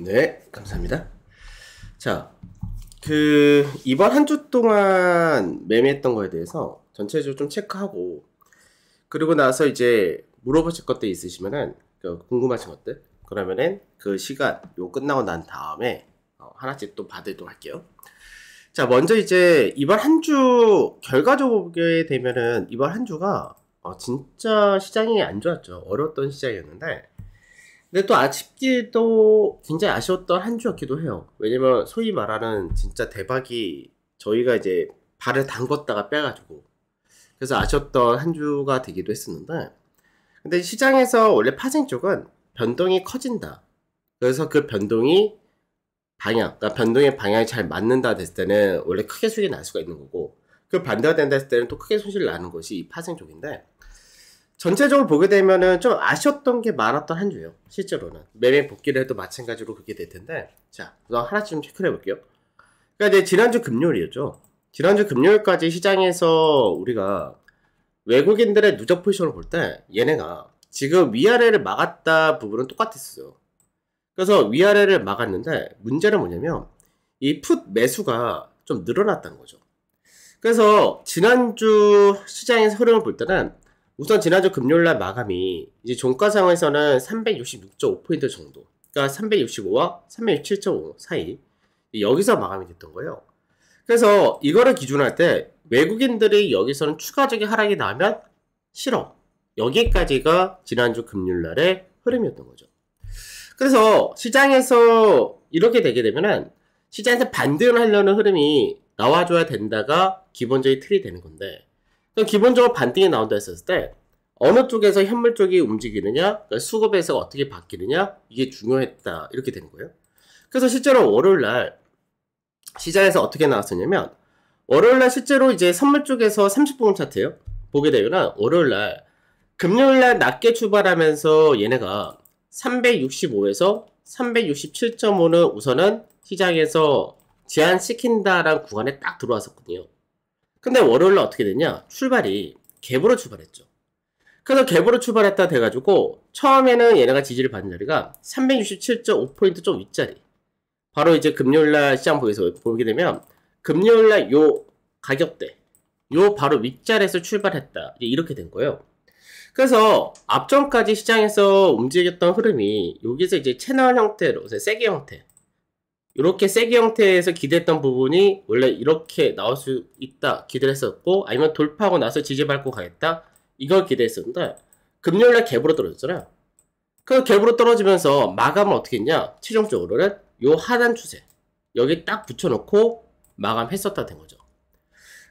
네, 감사합니다. 자, 이번 한 주 동안 매매했던 거에 대해서 전체적으로 좀 체크하고, 그리고 나서 이제 물어보실 것들 있으시면은, 궁금하신 것들, 그러면은 그 시간, 요 끝나고 난 다음에, 하나씩 또 받도록 할게요. 자, 먼저 이제 이번 한 주 결과적으로 보게 되면은, 이번 한 주가, 진짜 시장이 안 좋았죠. 어려웠던 시장이었는데, 근데 또 아쉽게도 굉장히 아쉬웠던 한 주였기도 해요. 왜냐면 소위 말하는 진짜 대박이 저희가 이제 발을 담궜다가 빼가지고 그래서 아쉬웠던 한 주가 되기도 했었는데, 근데 시장에서 원래 파생 쪽은 변동이 커진다. 그래서 그 변동이 그러니까 변동의 방향이 잘 맞는다 됐을 때는 원래 크게 수익이 날 수가 있는 거고, 그 반대가 된다 했을 때는 또 크게 손실을 나는 것이 이 파생 쪽인데, 전체적으로 보게 되면은 좀 아쉬웠던 게 많았던 한 주예요. 실제로는 매매 복귀를 해도 마찬가지로 그렇게 될 텐데, 자, 우선 하나씩 좀 체크를 해볼게요. 그러니까 이제 지난주 금요일이었죠. 지난주 금요일까지 시장에서 우리가 외국인들의 누적 포지션을 볼 때 얘네가 지금 위아래를 막았다 부분은 똑같았어요. 그래서 위아래를 막았는데 문제는 뭐냐면 이 풋 매수가 좀 늘어났다는 거죠. 그래서 지난주 시장의 흐름을 볼 때는 우선 지난주 금요일날 마감이 이제 종가상에서는 366.5포인트 정도, 그러니까 365와 367.5 사이, 여기서 마감이 됐던 거예요. 그래서 이거를 기준으로 할 때 외국인들이 여기서는 추가적인 하락이 나면 싫어, 여기까지가 지난주 금요일날의 흐름이었던 거죠. 그래서 시장에서 이렇게 되게 되면은 시장에서 반등하려는 흐름이 나와줘야 된다가 기본적인 틀이 되는 건데, 기본적으로 반등이 나온다 했었을 때 어느 쪽에서 현물 쪽이 움직이느냐, 그러니까 수급 배수가 어떻게 바뀌느냐, 이게 중요했다, 이렇게 되는 거예요. 그래서 실제로 월요일날 시장에서 어떻게 나왔었냐면, 월요일날 실제로 이제 선물 쪽에서 30분 차트예요. 보게 되면 월요일날 금요일날 낮게 출발하면서 얘네가 365에서 367.5는 우선은 시장에서 제한시킨다라는 구간에 딱 들어왔었거든요. 근데 월요일날 어떻게 됐냐, 출발이 갭으로 출발했죠. 그래서 갭으로 출발했다 돼가지고 처음에는 얘네가 지지를 받는 자리가 367.5포인트 좀 윗자리, 바로 이제 금요일날 시장 보게 되면 금요일날 요 가격대 요 바로 윗자리에서 출발했다, 이렇게 된 거예요. 그래서 앞전까지 시장에서 움직였던 흐름이 여기서 이제 채널 형태로 세게 형태, 이렇게 세게 형태에서 기대했던 부분이 원래 이렇게 나올 수 있다 기대를 했었고, 아니면 돌파하고 나서 지지밟고 가겠다, 이걸 기대했었는데 금요일날 갭으로 떨어졌잖아요. 그 갭으로 떨어지면서 마감을 어떻게 했냐, 최종적으로는 요 하단 추세 여기 딱 붙여놓고 마감했었다 된 거죠.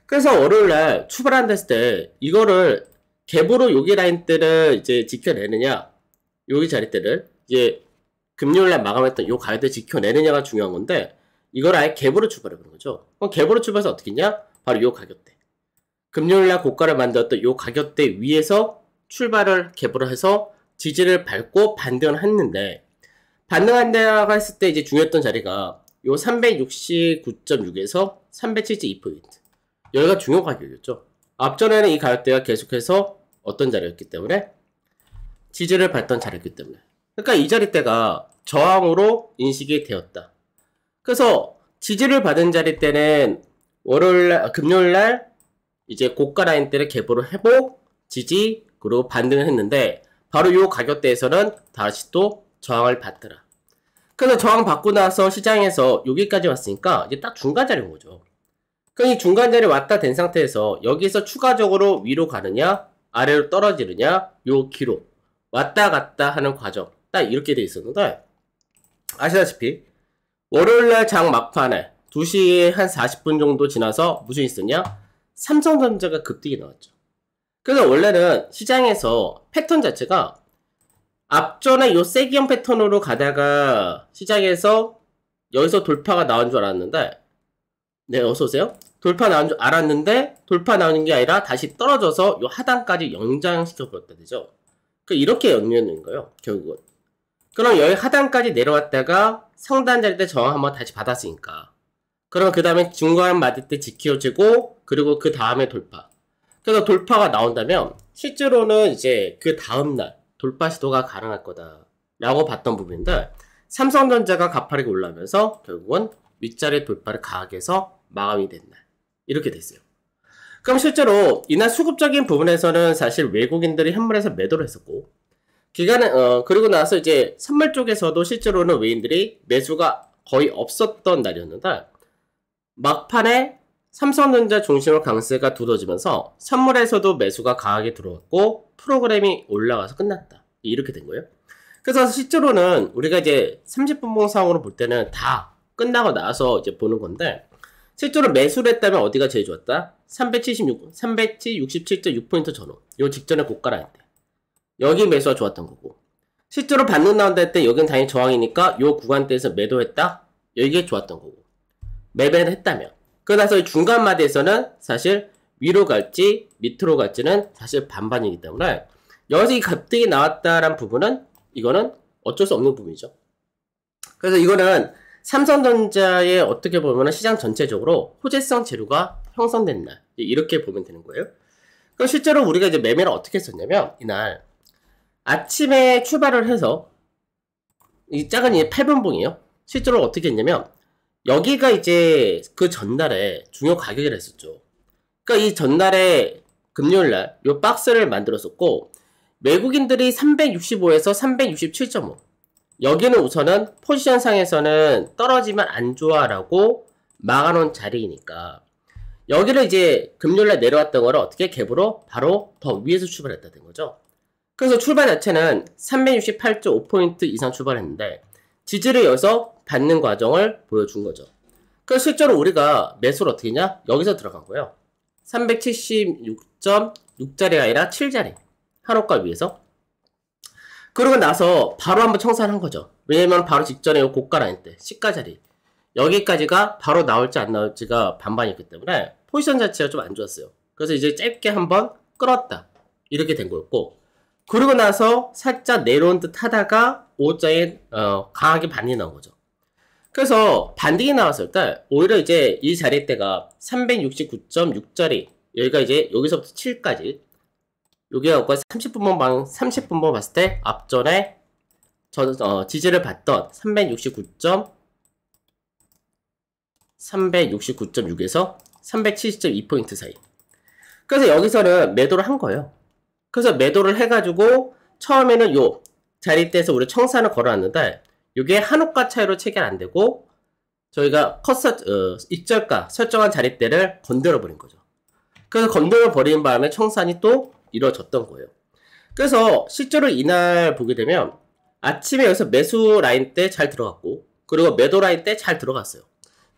그래서 월요일날 출발한다 했을 때 이거를 갭으로 여기 라인대를 이제 지켜내느냐, 여기 자리대를 이제 금요일날 마감했던 요 가격대 지켜내느냐가 중요한 건데, 이걸 아예 갭으로 출발해보는 거죠. 그럼 갭으로 출발해서 어떻게 했냐, 바로 요 가격대, 금요일날 고가를 만들었던 요 가격대 위에서 출발을 갭으로 해서 지지를 밟고 반등을 했는데, 반등한다고 했을 때 이제 중요했던 자리가 요 369.6에서 372포인트, 여기가 중요 가격이었죠. 앞전에는 이 가격대가 계속해서 어떤 자리였기 때문에 지지를 밟던 자리였기 때문에, 그러니까 이 자리대가 저항으로 인식이 되었다. 그래서 지지를 받은 자리대는 금요일날 이제 고가 라인대를 갭으로 회복, 지지, 그리고 반등을 했는데, 바로 이 가격대에서는 다시 또 저항을 받더라. 그래서 저항 받고 나서 시장에서 여기까지 왔으니까 이제 딱 중간 자리인 거죠. 그럼 이 중간 자리 왔다 된 상태에서 여기서 추가적으로 위로 가느냐 아래로 떨어지느냐, 요 기로 왔다 갔다 하는 과정 딱 이렇게 돼 있었는데, 아시다시피 월요일날 장 막판에 2시에 한 40분 정도 지나서 무슨 있었냐, 삼성전자가 급등이 나왔죠. 그래서 원래는 시장에서 패턴 자체가 앞전에 요 세기형 패턴으로 가다가 시장에서 여기서 돌파가 나온 줄 알았는데, 네, 어서오세요. 돌파 나온 줄 알았는데 돌파 나오는 게 아니라 다시 떨어져서 요 하단까지 연장시켜버렸다 되죠. 이렇게 연결된 거예요, 결국은. 그럼 여기 하단까지 내려왔다가 상단 자리 때 저항 한번 다시 받았으니까, 그럼 그 다음에 중간 맞을 때 지켜지고, 그리고 그 다음에 돌파. 그래서 돌파가 나온다면 실제로는 이제 그 다음날 돌파 시도가 가능할 거다 라고 봤던 부분인데, 삼성전자가 가파르게 올라오면서 결국은 윗자리 돌파를 강하게 해서 마감이 된 날. 이렇게 됐어요. 그럼 실제로 이날 수급적인 부분에서는 사실 외국인들이 현물에서 매도를 했었고, 그리고 나서 이제 선물 쪽에서도 실제로는 외인들이 매수가 거의 없었던 날이었는데, 막판에 삼성전자 중심으로 강세가 두드러지면서 선물에서도 매수가 강하게 들어왔고 프로그램이 올라가서 끝났다. 이렇게 된 거예요. 그래서 실제로는 우리가 이제 30분봉상으로 볼 때는 다 끝나고 나서 이제 보는 건데, 실제로 매수를 했다면 어디가 제일 좋았다? 367.6포인트 전후. 요 직전에 고가라 했대. 여기 매수가 좋았던 거고. 실제로 반등 나온다 할 때 여긴 당연히 저항이니까 요 구간대에서 매도했다? 여기가 좋았던 거고. 매매를 했다면. 그러고 나서 중간 마디에서는 사실 위로 갈지 밑으로 갈지는 사실 반반이기 때문에 여기서 이 갑등이 나왔다라는 부분은 이거는 어쩔 수 없는 부분이죠. 그래서 이거는 삼성전자의 어떻게 보면 시장 전체적으로 호재성 재료가 형성된 날 이렇게 보면 되는 거예요. 그럼 실제로 우리가 이제 매매를 어떻게 했었냐면 이날 아침에 출발을 해서 이 작은 이 8분봉이에요. 실제로 어떻게 했냐면 여기가 이제 그 전날에 중요 가격이라 했었죠. 그러니까 이 전날에 금요일날 요 박스를 만들었었고 외국인들이 365에서 367.5 여기는 우선은 포지션상에서는 떨어지면 안 좋아라고 막아놓은 자리이니까 여기를 이제 금요일날 내려왔던 거를 어떻게 갭으로 바로 더 위에서 출발했다는 거죠. 그래서 출발 자체는 368.5포인트 이상 출발했는데 지지를 여기서 받는 과정을 보여준 거죠. 그래서 실제로 우리가 매수를 어떻게 했냐? 여기서 들어간 거예요. 376.6자리가 아니라 7자리. 한옥가 위에서. 그러고 나서 바로 한번 청산한 거죠. 왜냐면 바로 직전에 고가 라인 때, 시가 자리. 여기까지가 바로 나올지 안 나올지가 반반이었기 때문에 포지션 자체가 좀 안 좋았어요. 그래서 이제 짧게 한번 끌었다. 이렇게 된 거였고. 그러고 나서 살짝 내려온 듯 하다가 오자에 강하게 반등이 나온 거죠. 그래서 반등이 나왔을 때 오히려 이제 이 자리대가 369.6자리 여기가 이제 여기서부터 7까지 여기가 30분봉 봤을 때 앞전에 지지를 받던 369.6에서 370.2포인트 사이. 그래서 여기서는 매도를 한 거예요. 그래서 매도를 해가지고 처음에는 요 자리대에서 우리 청산을 걸어놨는데 이게 한옥가 차이로 체결 안 되고 저희가 익절가 설정한 자리대를 건드려 버린 거죠. 그래서 건드려 버리는 바람에 청산이 또 이루어졌던 거예요. 그래서 실제로 이날 보게 되면 아침에 여기서 매수 라인 때 잘 들어갔고 그리고 매도 라인 때 잘 들어갔어요.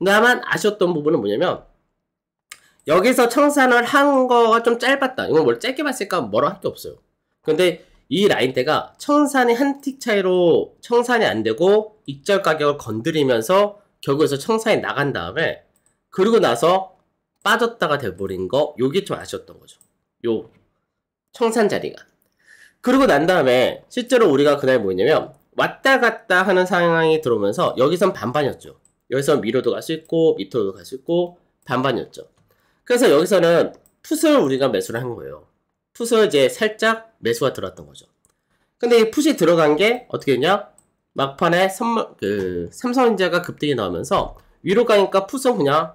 다만 아쉬웠던 부분은 뭐냐면 여기서 청산을 한 거가 좀 짧았다. 이건 뭘 짧게 봤으니까 뭐라 할 게 없어요. 근데 이 라인대가 청산이 한 틱 차이로 청산이 안 되고 익절 가격을 건드리면서 결국에서 청산이 나간 다음에 그러고 나서 빠졌다가 돼버린 거 요게 좀 아쉬웠던 거죠. 요 청산 자리가. 그러고 난 다음에 실제로 우리가 그날 뭐였냐면 왔다 갔다 하는 상황이 들어오면서 여기선 반반이었죠. 여기선 위로도 갈 수 있고 밑으로도 갈 수 있고 반반이었죠. 그래서 여기서는 풋을 우리가 매수를 한 거예요. 풋을 이제 살짝 매수가 들어왔던 거죠. 근데 이 풋이 들어간 게 어떻게 됐냐? 막판에 삼성전자가 급등이 나오면서 위로 가니까 풋은 그냥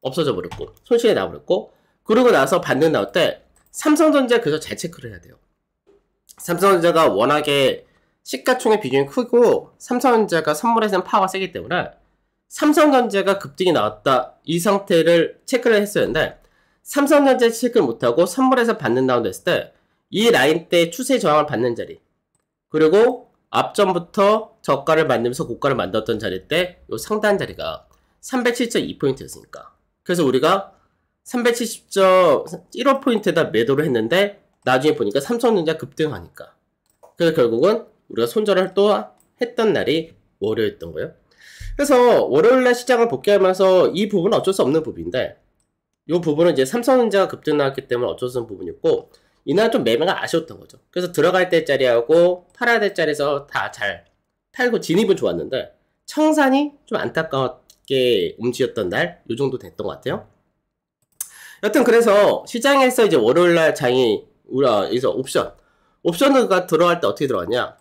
없어져 버렸고 손실이 나버렸고 그러고 나서 반등 나올 때 삼성전자 그래서 잘 체크를 해야 돼요. 삼성전자가 워낙에 시가총액 비중이 크고 삼성전자가 선물에서는 파워가 세기 때문에 삼성전자가 급등이 나왔다 이 상태를 체크를 했었는데 삼성전자 체크를 못하고 선물에서 반등 나온다 했을 때 이 라인 때 추세 저항을 받는 자리 그리고 앞전부터 저가를 만들면서 고가를 만들었던 자리 때 요 상단 자리가 307.2포인트였으니까 그래서 우리가 370.15포인트에다 매도를 했는데 나중에 보니까 삼성전자 급등하니까 그래서 결국은 우리가 손절을 또 했던 날이 월요일이었던 거예요. 그래서 월요일날 시장을 복귀하면서 이 부분은 어쩔 수 없는 부분인데 이 부분은 이제 삼성전자가 급등 나왔기 때문에 어쩔 수 없는 부분이었고 이날 좀 매매가 아쉬웠던 거죠. 그래서 들어갈 때 자리하고 팔아야 될 자리에서 다 잘 팔고 진입은 좋았는데 청산이 좀 안타깝게 움직였던 날 요 정도 됐던 것 같아요. 여튼 그래서 시장에서 이제 월요일날 장이 우리가 여기서 옵션가 들어갈 때 어떻게 들어갔냐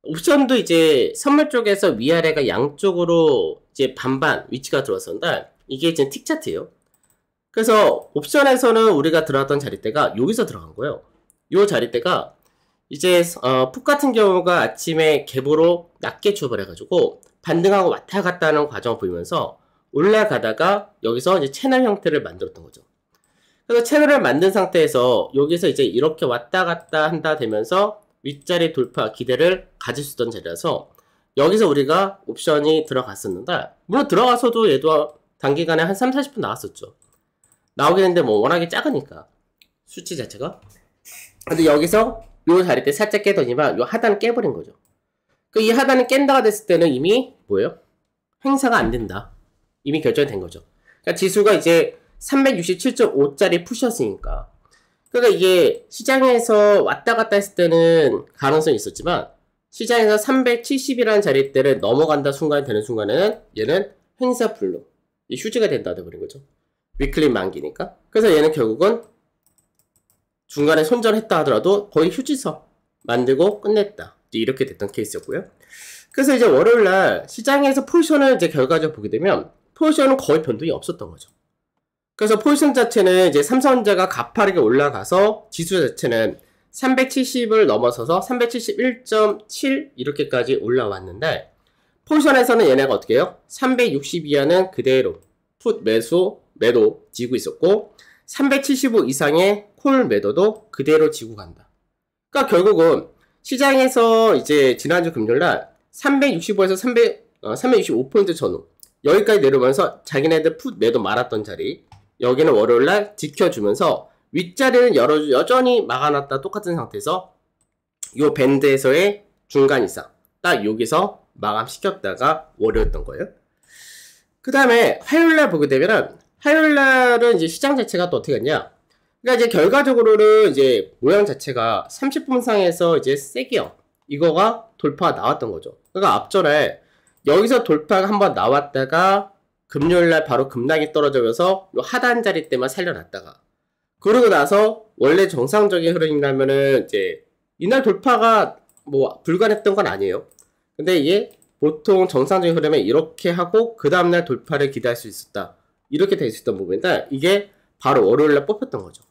옵션도 이제 선물 쪽에서 위아래가 양쪽으로 이제 반반 위치가 들어왔었는데 이게 이제 틱 차트예요. 그래서 옵션에서는 우리가 들어갔던 자리대가 여기서 들어간 거예요. 요 자리대가 이제 풋 같은 경우가 아침에 갭으로 낮게 출발해가지고 반등하고 왔다 갔다 하는 과정을 보이면서 올라가다가 여기서 이제 채널 형태를 만들었던 거죠. 그래서 채널을 만든 상태에서 여기서 이제 이렇게 왔다 갔다 한다 되면서 윗자리 돌파 기대를 가질 수 있던 자리라서 여기서 우리가 옵션이 들어갔었는데 물론 들어가서도 얘도 단기간에 한 3, 40분 나왔었죠. 나오긴 했는데 뭐 워낙에 작으니까 수치 자체가. 근데 여기서 요 자리 때 살짝 깨더니만 요 하단을 깨버린 거죠. 그 이 하단을 깬다가 됐을 때는 이미 뭐예요? 행사가 안 된다. 이미 결정이 된 거죠. 그러니까 지수가 이제 367.5짜리 푸셨으니까. 그러니까 이게 시장에서 왔다 갔다 했을 때는 가능성이 있었지만 시장에서 370이라는 자리대를 넘어간다 순간 되는 순간에는 얘는 행사 불능, 이 휴지가 된다 돼버린 거죠. 위클리 만기니까. 그래서 얘는 결국은 중간에 손절했다 하더라도 거의 휴지서 만들고 끝냈다. 이렇게 됐던 케이스였고요. 그래서 이제 월요일날 시장에서 포지션을 이제 결과적으로 보게 되면 포지션은 거의 변동이 없었던 거죠. 그래서 포지션 자체는 이제 삼성전자가 가파르게 올라가서 지수 자체는 370을 넘어서서 371.7 이렇게까지 올라왔는데 포지션에서는 얘네가 어떻게 해요? 360 이하는 그대로 풋 매수 매도 지고 있었고 375 이상의 콜 매도도 그대로 지고 간다. 그러니까 결국은 시장에서 이제 지난주 금요일날 365에서 365포인트 전후 여기까지 내려오면서 자기네들 풋 매도 말았던 자리 여기는 월요일날 지켜주면서 윗자리는 여전히 막아놨다 똑같은 상태에서 요 밴드에서의 중간 이상 딱 여기서 마감시켰다가 월요였던 거예요. 그 다음에 화요일날 보게 되면은 화요일날은 이제 시장 자체가 또 어떻게 갔냐. 그러니까 이제 결과적으로는 이제 모양 자체가 30분 상에서 이제 세기형 이거가 돌파가 나왔던 거죠. 그러니까 앞전에 여기서 돌파가 한번 나왔다가 금요일날 바로 급락이 떨어져서 요 하단 자리 때만 살려놨다가 그러고 나서 원래 정상적인 흐름이라면은 이제 이날 돌파가 뭐 불가능했던 건 아니에요. 근데 이게 보통 정상적인 흐름에 이렇게 하고 그 다음날 돌파를 기대할 수 있었다. 이렇게 될 수 있던 부분인데 이게 바로 월요일날 뽑혔던 거죠.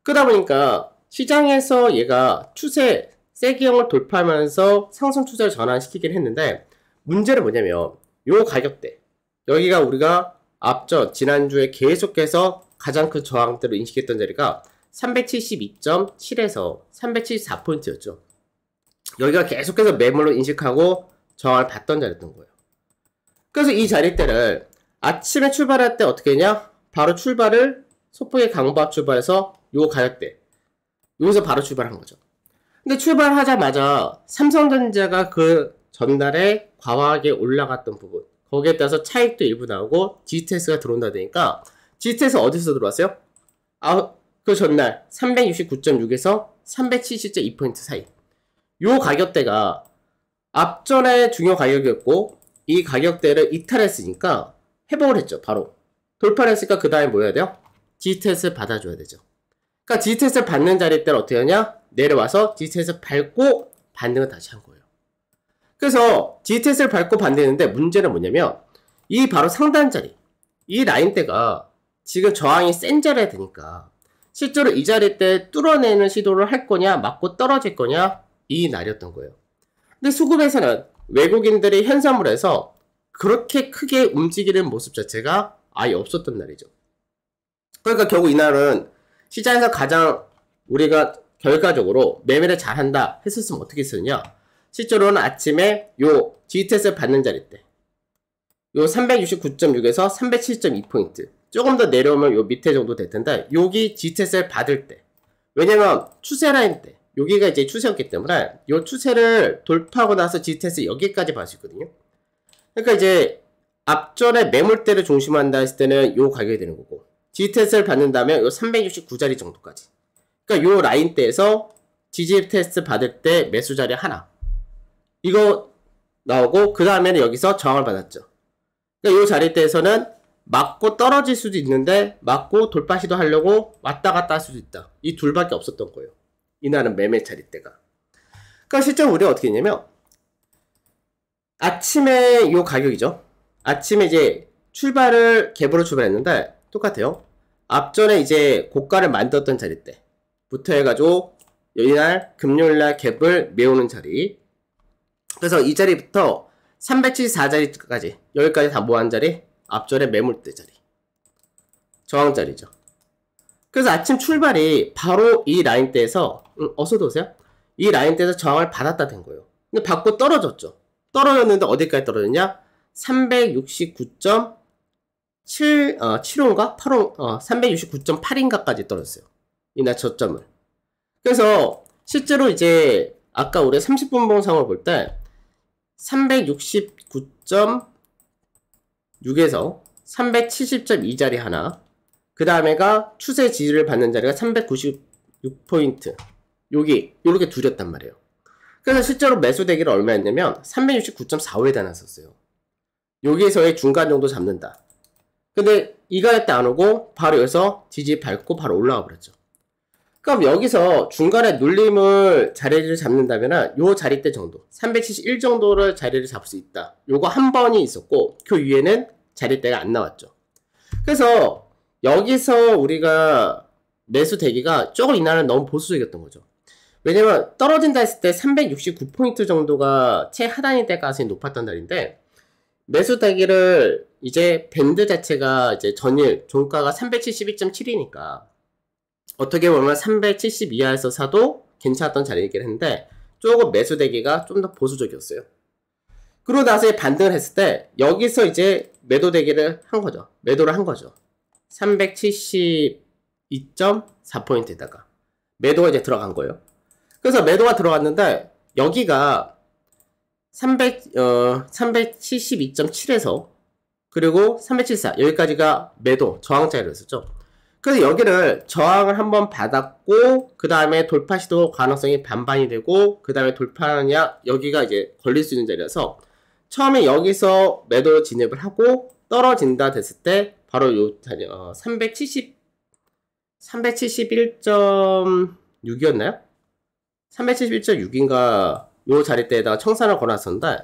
그러다 보니까 시장에서 얘가 추세 세기형을 돌파하면서 상승 추세를 전환시키긴 했는데 문제는 뭐냐면 요 가격대 여기가 우리가 앞전 지난주에 계속해서 가장 큰 저항대로 인식했던 자리가 372.7에서 374포인트였죠. 여기가 계속해서 매물로 인식하고 저항을 받던 자리였던 거예요. 그래서 이 자리대를 아침에 출발할 때 어떻게 했냐? 바로 출발을 소폭의 강보합 출발해서 요 가격대 여기서 바로 출발한 거죠. 근데 출발하자마자 삼성전자가 그 전날에 과하게 올라갔던 부분 거기에 따라서 차익도 일부 나오고 GTS가 들어온다 되니까 GTS 어디서 들어왔어요? 그 전날 369.6에서 370.2포인트 사이 요 가격대가 앞전에 중요 가격이었고 이 가격대를 이탈했으니까 회복을 했죠. 바로 돌파를 했으니까 그 다음에 뭐 해야 돼요? GTS를 받아줘야 되죠. 그러니까 GTS를 받는 자리 때는 어떻게 하냐? 내려와서 GTS를 밟고 반등을 다시 한 거예요. 그래서 GTS를 밟고 반등했는데 문제는 뭐냐면 이 바로 상단 자리 이 라인대가 지금 저항이 센 자리에 되니까 실제로 이 자리 때 뚫어내는 시도를 할 거냐 맞고 떨어질 거냐 이 날이었던 거예요. 근데 수급에서는 외국인들이 현상을 해서 그렇게 크게 움직이는 모습 자체가 아예 없었던 날이죠. 그러니까 결국 이날은 시장에서 가장 우리가 결과적으로 매매를 잘한다 했었으면 어떻게 했었냐. 실제로는 아침에 요 GTS를 받는 자리 때 요 369.6에서 307.2포인트 조금 더 내려오면 요 밑에 정도 될 텐데 여기 GTS를 받을 때 왜냐면 추세 라인 때 여기가 이제 추세였기 때문에 요 추세를 돌파하고 나서 GTS 여기까지 받을 수 있거든요. 그러니까 이제 앞전에 매물대를 중심한다 했을 때는 요 가격이 되는 거고 GTS를 받는다면 요 369자리 정도까지 그러니까 요 라인대에서 GTS 받을 때 매수 자리 하나 이거 나오고 그 다음에는 여기서 저항을 받았죠. 그러니까 요 자리대에서는 맞고 떨어질 수도 있는데 맞고 돌파 시도하려고 왔다 갔다 할 수도 있다. 이 둘밖에 없었던 거예요. 이날은 매매 자리대가. 그러니까 실제로 우리가 어떻게 했냐면 아침에 요 가격이죠. 아침에 이제 갭으로 출발했는데 똑같아요. 앞전에 이제 고가를 만들었던 자리 때부터 해가지고 이날 금요일날 갭을 메우는 자리. 그래서 이 자리부터 374자리까지 여기까지 다 모은 자리, 앞전에 매물대 자리, 저항 자리죠. 그래서 아침 출발이 바로 이 라인대에서 어서도 오세요. 이 라인대에서 저항을 받았다 된 거예요. 근데 받고 떨어졌죠. 떨어졌는데 어디까지 떨어졌냐? 369.75인가? 369.8인가까지 떨어졌어요. 이날 저점을. 그래서 실제로 이제 아까 우리 30분 봉상을 볼 때 369.6에서 370.2 자리 하나, 그 다음에가 추세 지지를 받는 자리가 396포인트. 여기 이렇게 두렸단 말이에요. 그래서 실제로 매수 대기를 얼마였냐면 369.45에 달았었어요. 여기에서의 중간 정도 잡는다. 근데 이 가격 때 안 오고 바로 여기서 지지 밟고 바로 올라가 버렸죠. 그럼 여기서 중간에 눌림을 자리를 잡는다면 요 자리대 정도 371 정도를 자리를 잡을 수 있다. 요거 한 번이 있었고 그 위에는 자리대가 안 나왔죠. 그래서 여기서 우리가 매수 대기가 조금 이날은 너무 보수적이었던 거죠. 왜냐면 떨어진다 했을 때 369포인트 정도가 최하단이 될 가능성이 높았던 날인데 매수 대기를 이제 밴드 자체가 이제 전일 종가가 372.7이니까 어떻게 보면 370 이하에서 사도 괜찮았던 자리이긴 했는데 조금 매수 대기가 좀 더 보수적이었어요. 그러고 나서 반등을 했을 때 여기서 이제 매도 대기를 한 거죠. 매도를 한 거죠. 372.4포인트에다가 매도가 이제 들어간 거예요. 그래서 매도가 들어갔는데 여기가 372.7에서 그리고 374 여기까지가 매도 저항 자리였었죠. 그래서 여기를 저항을 한번 받았고 그 다음에 돌파 시도 가능성이 반반이 되고 그 다음에 돌파하느냐 여기가 이제 걸릴 수 있는 자리라서 처음에 여기서 매도 진입을 하고 떨어진다 됐을 때 바로 요 자리 371.6이었나요? 371.6인가 요 자리대에다가 청산을 걸어놨었는데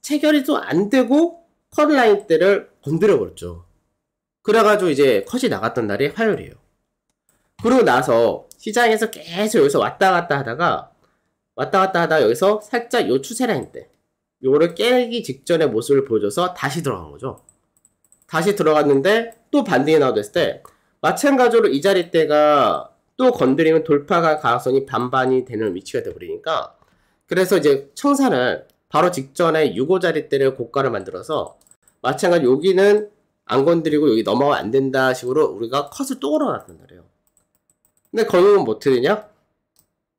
체결이 좀 안 되고 컷라인 대를 건드려 버렸죠. 그래가지고 이제 컷이 나갔던 날이 화요일이에요. 그러고 나서 시장에서 계속 여기서 왔다 갔다 하다가 여기서 살짝 요 추세라인 때 요거를 깨기 직전의 모습을 보여줘서 다시 들어간 거죠. 다시 들어갔는데 또 반등이 나왔을 때 마찬가지로 이 자리대가 또 건드리면 돌파가 가능성이 반반이 되는 위치가 되어버리니까 그래서 이제 청산을 바로 직전에 6호 자리대를 고가를 만들어서 마찬가지로 여기는 안 건드리고 여기 넘어가면 안 된다 식으로 우리가 컷을 또 걸어놨단 말이에요. 근데 거기는 뭐 어떻게 되냐?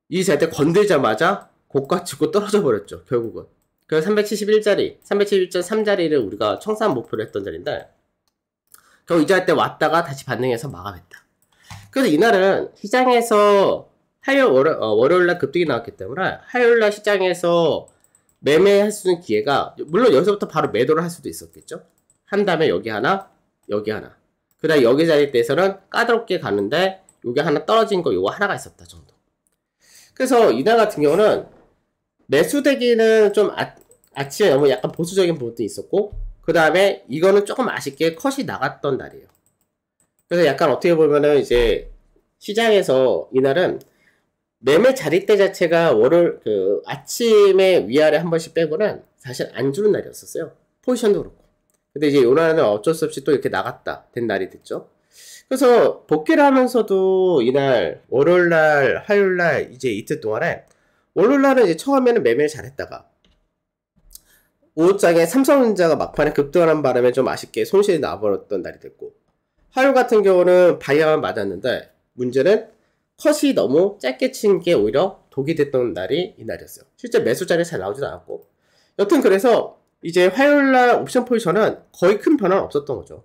이 자리대 건들자마자 고가 치고 떨어져 버렸죠. 결국은. 그래서 371자리, 371.3자리를 우리가 청산 목표로 했던 자리인데 결국 이 자리대 왔다가 다시 반등해서 마감했다. 그래서 이날은 시장에서 월요일날 급등이 나왔기 때문에 화요일날 시장에서 매매할 수 있는 기회가 물론 여기서부터 바로 매도를 할 수도 있었겠죠. 한 다음에 여기 하나 그 다음에 여기 자리대에서는 까다롭게 가는데 여기 하나 떨어진 거 요거 하나가 있었다 정도. 그래서 이날 같은 경우는 매수 대기는 좀 아침에 너무 약간 보수적인 부분도 있었고 그 다음에 이거는 조금 아쉽게 컷이 나갔던 날이에요. 그래서 약간 어떻게 보면은 이제 시장에서 이날은 매매 자리대 자체가 월요일 아침에 위아래 한 번씩 빼고는 사실 안 주는 날이었었어요. 포지션도 그렇고. 근데 이제 요날은 어쩔 수 없이 또 이렇게 나갔다 된 날이 됐죠. 그래서 복귀를 하면서도 이날 월요일날 화요일날 이제 이틀 동안에 월요일날은 이제 처음에는 매매를 잘했다가 5호장에 삼성전자가 막판에 급등하는 바람에 좀 아쉽게 손실이 나버렸던 날이 됐고 화요일 같은 경우는 바이아만 맞았는데 문제는 컷이 너무 짧게 친 게 오히려 독이 됐던 날이 이날이었어요. 실제 매수 자리 잘 나오지도 않았고 여튼 그래서 이제 화요일날 옵션 포지션은 거의 큰 변화는 없었던 거죠.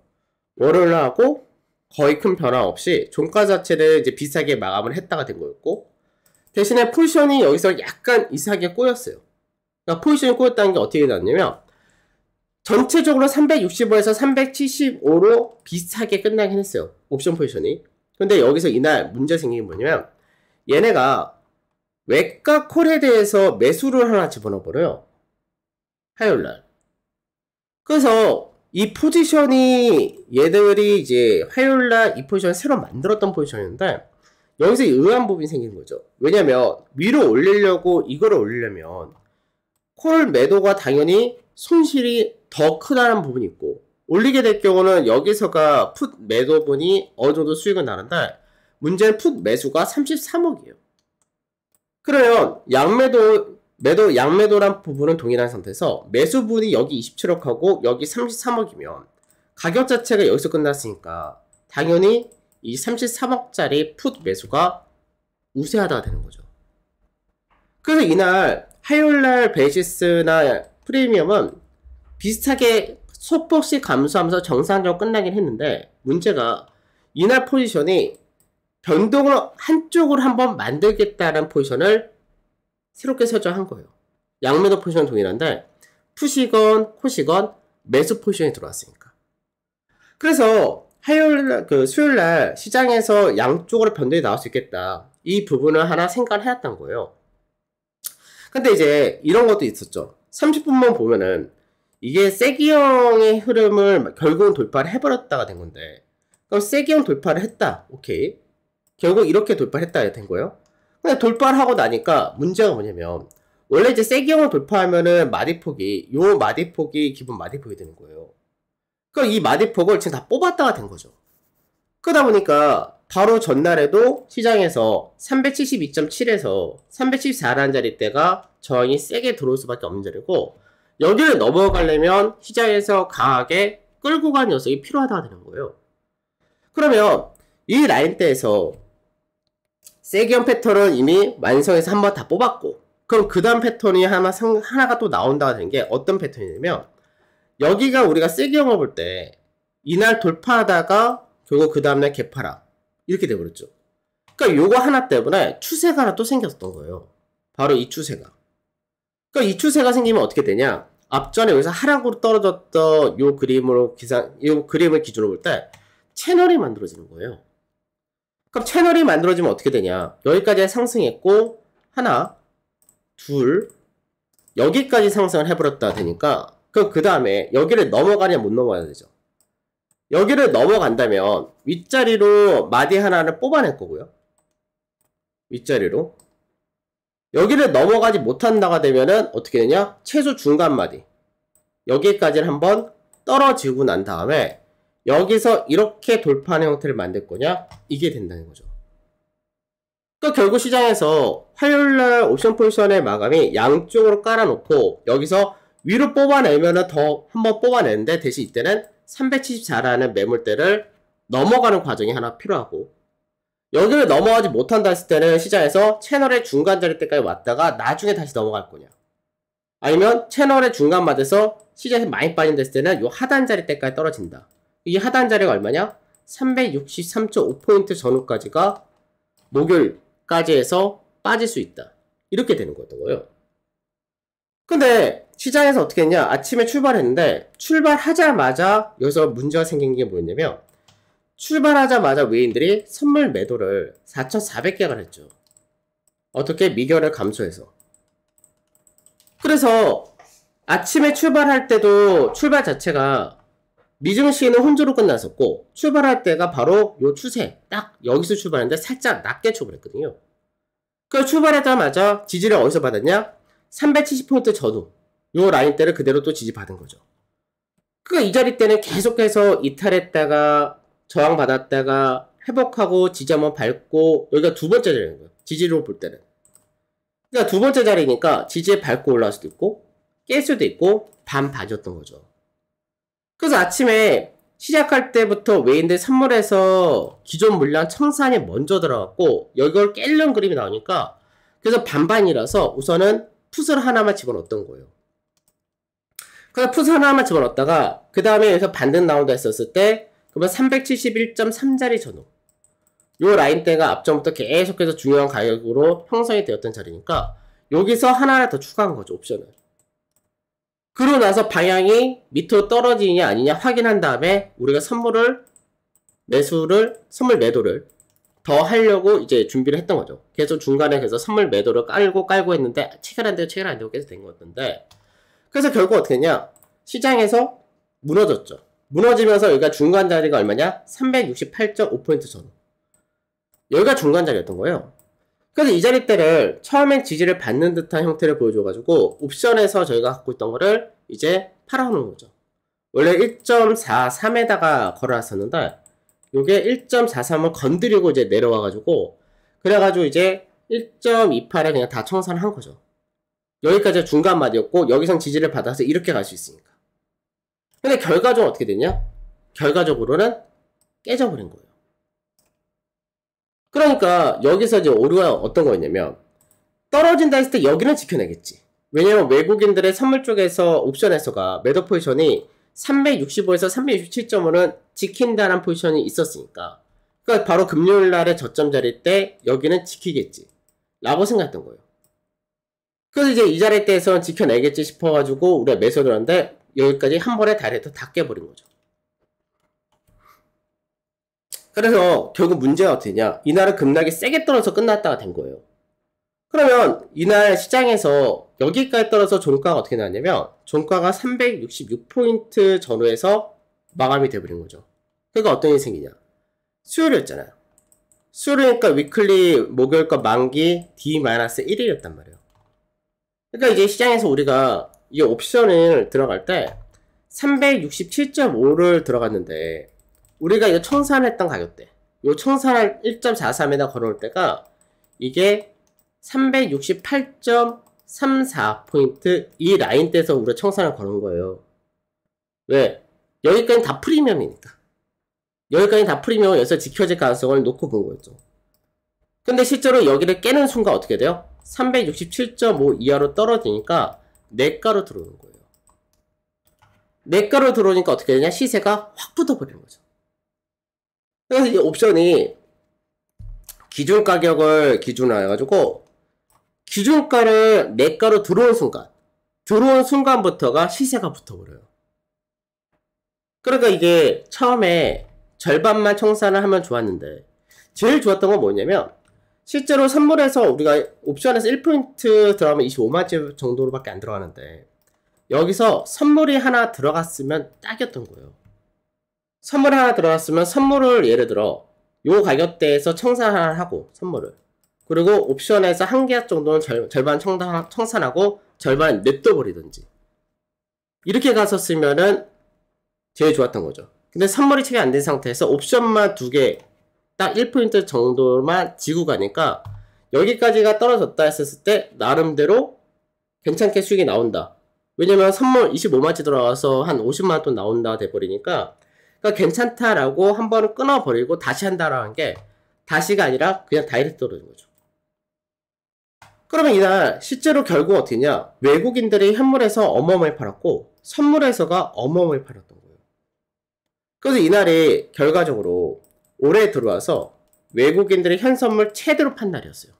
월요일날하고 거의 큰 변화 없이 종가 자체를 이제 비싸게 마감을 했다가 된 거였고 대신에 포지션이 여기서 약간 이상하게 꼬였어요. 그러니까 포지션이 꼬였다는 게 어떻게 나왔냐면 전체적으로 365에서 375로 비슷하게 끝나긴 했어요. 옵션 포지션이. 근데 여기서 이날 문제 생긴 게 뭐냐면 얘네가 외가 콜에 대해서 매수를 하나 집어넣어버려요. 화요일날. 그래서 이 포지션이 얘들이 이제 화요일날 이 포지션 새로 만들었던 포지션인데 여기서 의아한 부분이 생기는 거죠. 왜냐면 위로 올리려고 이거를 올리려면 콜 매도가 당연히 손실이 더 크다는 부분이 있고 올리게 될 경우는 여기서가 풋 매도분이 어느 정도 수익은 나는데 문제는 풋 매수가 33억이에요. 그러면 양매도란 부분은 동일한 상태에서 매수분이 여기 27억하고 여기 33억이면 가격 자체가 여기서 끝났으니까 당연히 이 33억짜리 풋 매수가 우세하다가 되는 거죠. 그래서 이날 화요일날 베이시스나 프리미엄은 비슷하게 소폭씩 감소하면서 정상적으로 끝나긴 했는데 문제가 이날 포지션이 변동을 한쪽으로 한번 만들겠다는 포지션을 새롭게 설정한 거예요. 양매도 포지션은 동일한데 푸시건 콜시건 매수 포지션이 들어왔으니까. 그래서 수요일날 시장에서 양쪽으로 변동이 나올 수 있겠다. 이 부분을 하나 생각을 해왔던 거예요. 근데 이제 이런 것도 있었죠. 30분만 보면은 이게 세기형의 흐름을 결국은 돌파를 해버렸다가 된 건데 그럼 세기형 돌파를 했다. 오케이. 결국 이렇게 돌파를 했다 된 거예요. 근데 돌파를 하고 나니까 문제가 뭐냐면 원래 이제 세기형을 돌파하면은 요 마디폭이 기본 마디폭이 되는 거예요. 그럼 이 마디폭을 지금 다 뽑았다가 된 거죠. 그러다 보니까 바로 전날에도 시장에서 372.7에서 374라는 자리대가 저항이 세게 들어올 수밖에 없는 자리고 여기를 넘어가려면 시장에서 강하게 끌고 간 녀석이 필요하다가 되는 거예요. 그러면 이 라인대에서 세기형 패턴은 이미 완성해서 한번 다 뽑았고 그럼 그 다음 패턴이 하나가 또 나온다가 되는 게 어떤 패턴이냐면 여기가 우리가 세기형을 볼 때 이날 돌파하다가 결국 그 다음날 개파락 이렇게 돼버렸죠. 그러니까 요거 하나 때문에 추세가 하나 또 생겼던 거예요. 바로 이 추세가. 그러니까 이 추세가 생기면 어떻게 되냐? 앞전에 여기서 하락으로 떨어졌던 요 그림을 기준으로 볼 때 채널이 만들어지는 거예요. 그럼 채널이 만들어지면 어떻게 되냐? 여기까지 상승했고 하나, 둘, 여기까지 상승을 해버렸다 되니까 그럼 그 다음에 여기를 넘어가냐 못 넘어가야 되죠. 여기를 넘어간다면 윗자리로 마디 하나를 뽑아낼 거고요. 윗자리로 여기를 넘어가지 못한다가 되면은 어떻게 되냐? 최소 중간 마디 여기까지는 한번 떨어지고 난 다음에 여기서 이렇게 돌파하는 형태를 만들 거냐? 이게 된다는 거죠. 그러니까 결국 시장에서 화요일날 옵션 포지션의 마감이 양쪽으로 깔아놓고 여기서 위로 뽑아내면은 더 한번 뽑아내는데 대신 이때는 374라는 매물대를 넘어가는 과정이 하나 필요하고 여기를 넘어가지 못한다 했을 때는 시장에서 채널의 중간 자리 때까지 왔다가 나중에 다시 넘어갈 거냐 아니면 채널의 중간 맞아서 시장에서 많이 빠진다 했을 때는 요 하단 자리 때까지 떨어진다. 이 하단 자리가 얼마냐? 363.5포인트 전후까지가 목요일까지 해서 빠질 수 있다. 이렇게 되는 거예요. 근데 시장에서 어떻게 했냐? 아침에 출발했는데 출발하자마자 여기서 문제가 생긴 게 뭐였냐면 출발하자마자 외인들이 선물 매도를 4,400개가 했죠. 어떻게? 미결을 감소해서. 그래서 아침에 출발할 때도 출발 자체가 미증시는 혼조로 끝났었고 출발할 때가 바로 요 추세 딱 여기서 출발했는데 살짝 낮게 출발했거든요. 그래서 출발하자마자 지지를 어디서 받았냐? 370포인트 전후 요 라인대를 그대로 또 지지받은 거죠. 그러니까 이 자리 때는 계속해서 이탈했다가 저항받았다가 회복하고 지지 한번 밟고 여기가 두 번째 자리인 거예요. 지지로 볼 때는. 그러니까 두 번째 자리니까 지지에 밟고 올라올 수도 있고 깰 수도 있고 반반이었던 거죠. 그래서 아침에 시작할 때부터 외인들 선물에서 기존 물량 청산이 먼저 들어갔고 이걸 깰는 그림이 나오니까 그래서 반반이라서 우선은 풋을 하나만 집어넣었던 거예요. 그래서 풋 하나만 집어넣었다가 그 다음에 여기서 반등 나온다 했었을 때 그러면 371.3자리 전후 요 라인대가 앞전부터 계속해서 중요한 가격으로 형성이 되었던 자리니까 여기서 하나 더 추가한 거죠. 옵션을. 그러고 나서 방향이 밑으로 떨어지냐 아니냐 확인한 다음에 우리가 선물 매도를 더 하려고 이제 준비를 했던 거죠. 계속 중간에 그래서 선물 매도를 깔고 했는데 체결 안 되고 계속 된 거였는데 그래서 결국 어떻게 했냐? 시장에서 무너졌죠. 무너지면서 여기가 중간 자리가 얼마냐? 368.5포인트 전후. 여기가 중간 자리였던 거예요. 그래서 이 자리대를 처음엔 지지를 받는 듯한 형태를 보여줘가지고 옵션에서 저희가 갖고 있던 거를 이제 팔아놓은 거죠. 원래 1.43에다가 걸어놨었는데 요게 1.43을 건드리고 이제 내려와가지고 그래가지고 이제 1.28에 그냥 다 청산한 거죠. 여기까지 중간 마디였고 여기선 지지를 받아서 이렇게 갈 수 있으니까. 근데 결과적으로 어떻게 되냐? 결과적으로는 깨져버린 거예요. 그러니까 여기서 이제 오류가 어떤 거였냐면 떨어진다 했을 때 여기는 지켜내겠지. 왜냐면 외국인들의 선물 쪽에서 옵션에서가 매도 포지션이 365에서 367.5는 지킨다는 포지션이 있었으니까 그러니까 바로 금요일날의 저점 자리 때 여기는 지키겠지 라고 생각했던 거예요. 그래서 이제 이 자리 때에서는 지켜내겠지 싶어가지고 우리가 매수를 하는데 여기까지 한 번에 다리에서 다 깨버린 거죠. 그래서 결국 문제가 어떻게 되냐, 이날은 급락이 세게 떨어져서 끝났다가 된 거예요. 그러면 이날 시장에서 여기까지 떨어져 종가가 어떻게 나왔냐면 종가가 366포인트 전후에서 마감이 돼버린 거죠. 그러니까 어떤 일이 생기냐, 수요일이었잖아요. 수요일이니까 위클리 목요일과 만기 D-1일이었단 말이에요. 그러니까 이제 시장에서 우리가 이 옵션을 들어갈 때 367.5를 들어갔는데 우리가 이거 청산했던 가격대, 요 청산할 1.43에다 걸어올 때가 이게 368.34포인트 이 라인대에서 우리가 청산을 걸은 거예요. 왜? 여기까지는 다 프리미엄이니까. 여기까지는 다 프리미엄, 여기서 지켜질 가능성을 놓고 본 거였죠. 근데 실제로 여기를 깨는 순간 어떻게 돼요? 367.5 이하로 떨어지니까 내가로 들어오는 거예요. 내가로 들어오니까 어떻게 되냐? 시세가 확 붙어버리는 거죠. 그래서 이 옵션이 기준 가격을 기준으로 해가지고 기준가를 내가로 들어온 순간부터가 시세가 붙어버려요. 그러니까 이게 처음에 절반만 청산을 하면 좋았는데 제일 좋았던 건 뭐냐면 실제로 선물에서 우리가 옵션에서 1포인트 들어가면 25만치 정도로밖에 안 들어가는데 여기서 선물이 하나 들어갔으면 딱이었던 거예요. 선물 하나 들어갔으면 선물을 예를 들어 요 가격대에서 청산을 하고 선물을, 그리고 옵션에서 한 계약 정도는 절반 청산하고 절반 냅둬버리든지 이렇게 갔었으면은 제일 좋았던 거죠. 근데 선물이 체계 안 된 상태에서 옵션만 2개 딱 1포인트 정도만 지고 가니까 여기까지가 떨어졌다 했을 때 나름대로 괜찮게 수익이 나온다. 왜냐면 선물 25만치 들어가서 한 50만원 돈 나온다 돼버리니까 그러니까 괜찮다라고 한 번은 끊어버리고 다시 한다라는 게 다시가 아니라 그냥 다이렉트 떨어진 거죠. 그러면 이날 실제로 결국 어떻게 했냐, 외국인들이 현물에서 어마어마하게 팔았고 선물에서가 어마어마하게 팔았던 거예요. 그래서 이날이 결과적으로 올해 들어와서 외국인들이 현선물 최대로 판 날이었어요.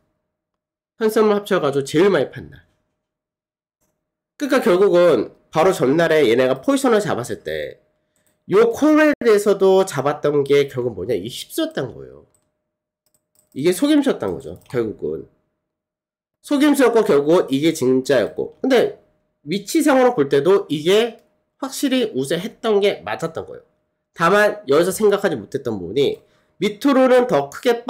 현선물 합쳐가지고 제일 많이 판 날. 그러니까 결국은 바로 전날에 얘네가 포지션을 잡았을 때 요 콜에 대해서도 잡았던 게 결국 뭐냐, 이게 휩쓸었던 거예요. 이게 속임수였던 거죠. 결국은 속임수였고 결국 이게 진짜였고, 근데 위치상으로 볼 때도 이게 확실히 우세했던 게 맞았던 거예요. 다만 여기서 생각하지 못했던 부분이 밑으로는 더 크게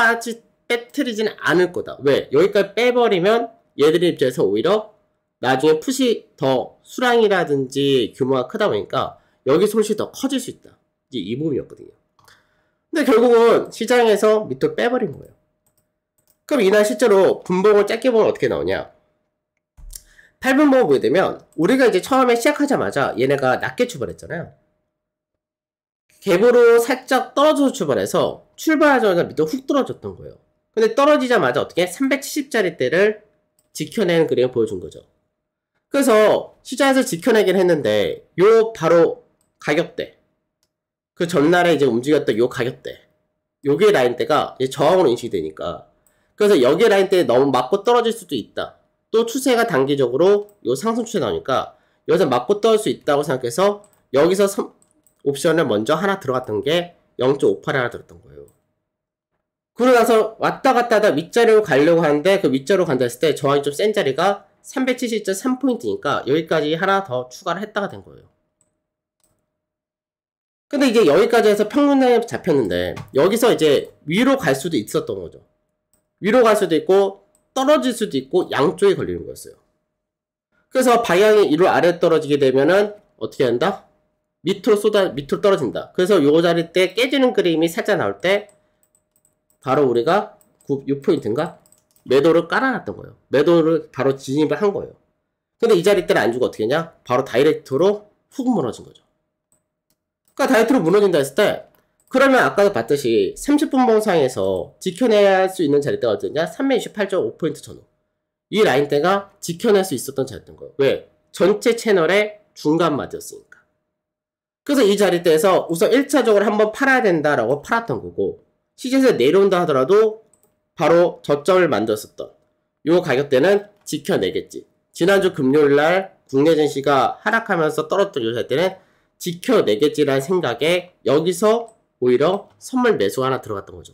빼뜨리지는 않을 거다. 왜? 여기까지 빼버리면 얘들의 입장에서 오히려 나중에 풋이 더 수량이라든지 규모가 크다 보니까 여기 손실이 더 커질 수 있다. 이제 이 부분이었거든요. 근데 결국은 시장에서 밑으로 빼버린 거예요. 그럼 이날 실제로 분봉을 짧게 보면 어떻게 나오냐, 8분봉을 보게 되면 우리가 이제 처음에 시작하자마자 얘네가 낮게 출발했잖아요. 갭으로 살짝 떨어져서 출발해서 출발하자마자 밑으로 훅 떨어졌던 거예요. 근데 떨어지자마자 어떻게 370짜리 대를 지켜내는 그림을 보여준 거죠. 그래서 시장에서 지켜내긴 했는데 요 바로 가격대, 그 전날에 이제 움직였던 요 가격대, 요게 라인대가 이제 저항으로 인식이 되니까, 그래서 여기 라인대에 너무 맞고 떨어질 수도 있다. 또 추세가 단기적으로 요 상승 추세 나오니까 여기서 맞고 떨어질 수 있다고 생각해서 여기서 옵션을 먼저 하나 들어갔던 게 0.58에 하나 들었던 거예요. 그러고 나서 왔다 갔다 하다 윗자리로 가려고 하는데 그 윗자리로 간다 했을 때 저항이 좀 센 자리가 370.3포인트니까 여기까지 하나 더 추가를 했다가 된 거예요. 근데 이제 여기까지 해서 평균량이 잡혔는데 여기서 이제 위로 갈 수도 있었던 거죠. 위로 갈 수도 있고 떨어질 수도 있고 양쪽에 걸리는 거였어요. 그래서 방향이 위로 아래로 떨어지게 되면은 어떻게 한다? 밑으로 떨어진다. 그래서 요 자리 때 깨지는 그림이 살짝 나올 때 바로 우리가 6포인트인가? 매도를 깔아놨던 거예요. 매도를 바로 진입을 한 거예요. 근데 이 자리 때는 안 주고 어떻게 했냐? 바로 다이렉트로 훅 무너진 거죠. 그러니까 다이렉트로 무너진다 했을 때 그러면 아까도 봤듯이 30분 봉상에서 지켜내야 할 수 있는 자리대가 어디냐? 368.5포인트 전후. 이 라인대가 지켜낼 수 있었던 자리대인 거예요. 왜? 전체 채널의 중간 마디였으니까. 그래서 이 자리대에서 우선 1차적으로 한번 팔아야 된다라고 팔았던 거고 시세에서 내려온다 하더라도 바로 저점을 만들었었던 요 가격대는 지켜내겠지. 지난주 금요일날 국내 증시가 하락하면서 떨어졌던 요 자리대는 지켜내겠지라는 생각에 여기서 오히려 선물 매수가 하나 들어갔던 거죠.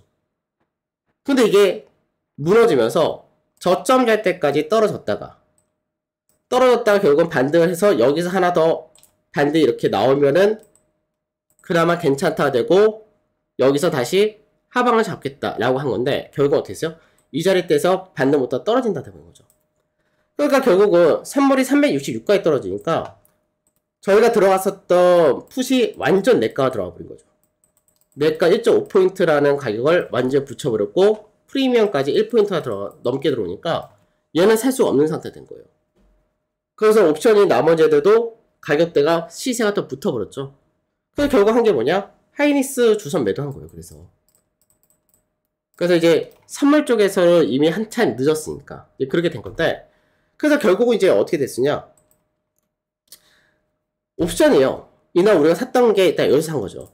근데 이게 무너지면서 저점 갈 때까지 떨어졌다가 결국은 반등을 해서 여기서 하나 더 반대 이렇게 나오면은 그나마 괜찮다 되고 여기서 다시 하방을 잡겠다라고 한 건데 결국 어떻게 했어요? 이 자리대에서 반등 못하다 떨어진다 되는 거죠. 그러니까 결국은 선물이 366까지 떨어지니까 저희가 들어갔었던 풋이 완전 내가가 들어가 버린 거죠. 내가 1.5포인트라는 가격을 완전 붙여버렸고 프리미엄까지 1포인트가 넘게 들어오니까 얘는 살 수가 없는 상태 된 거예요. 그래서 옵션이 나머지 애들도 가격대가 시세가 또 붙어버렸죠. 그래서 결국 한 게 뭐냐? 하이닉스 주선 매도한 거예요. 그래서 이제 선물 쪽에서는 이미 한참 늦었으니까 이제 그렇게 된 건데 그래서 결국은 이제 어떻게 됐으냐? 옵션이요. 이날 우리가 샀던 게 일단 여기서 산 거죠.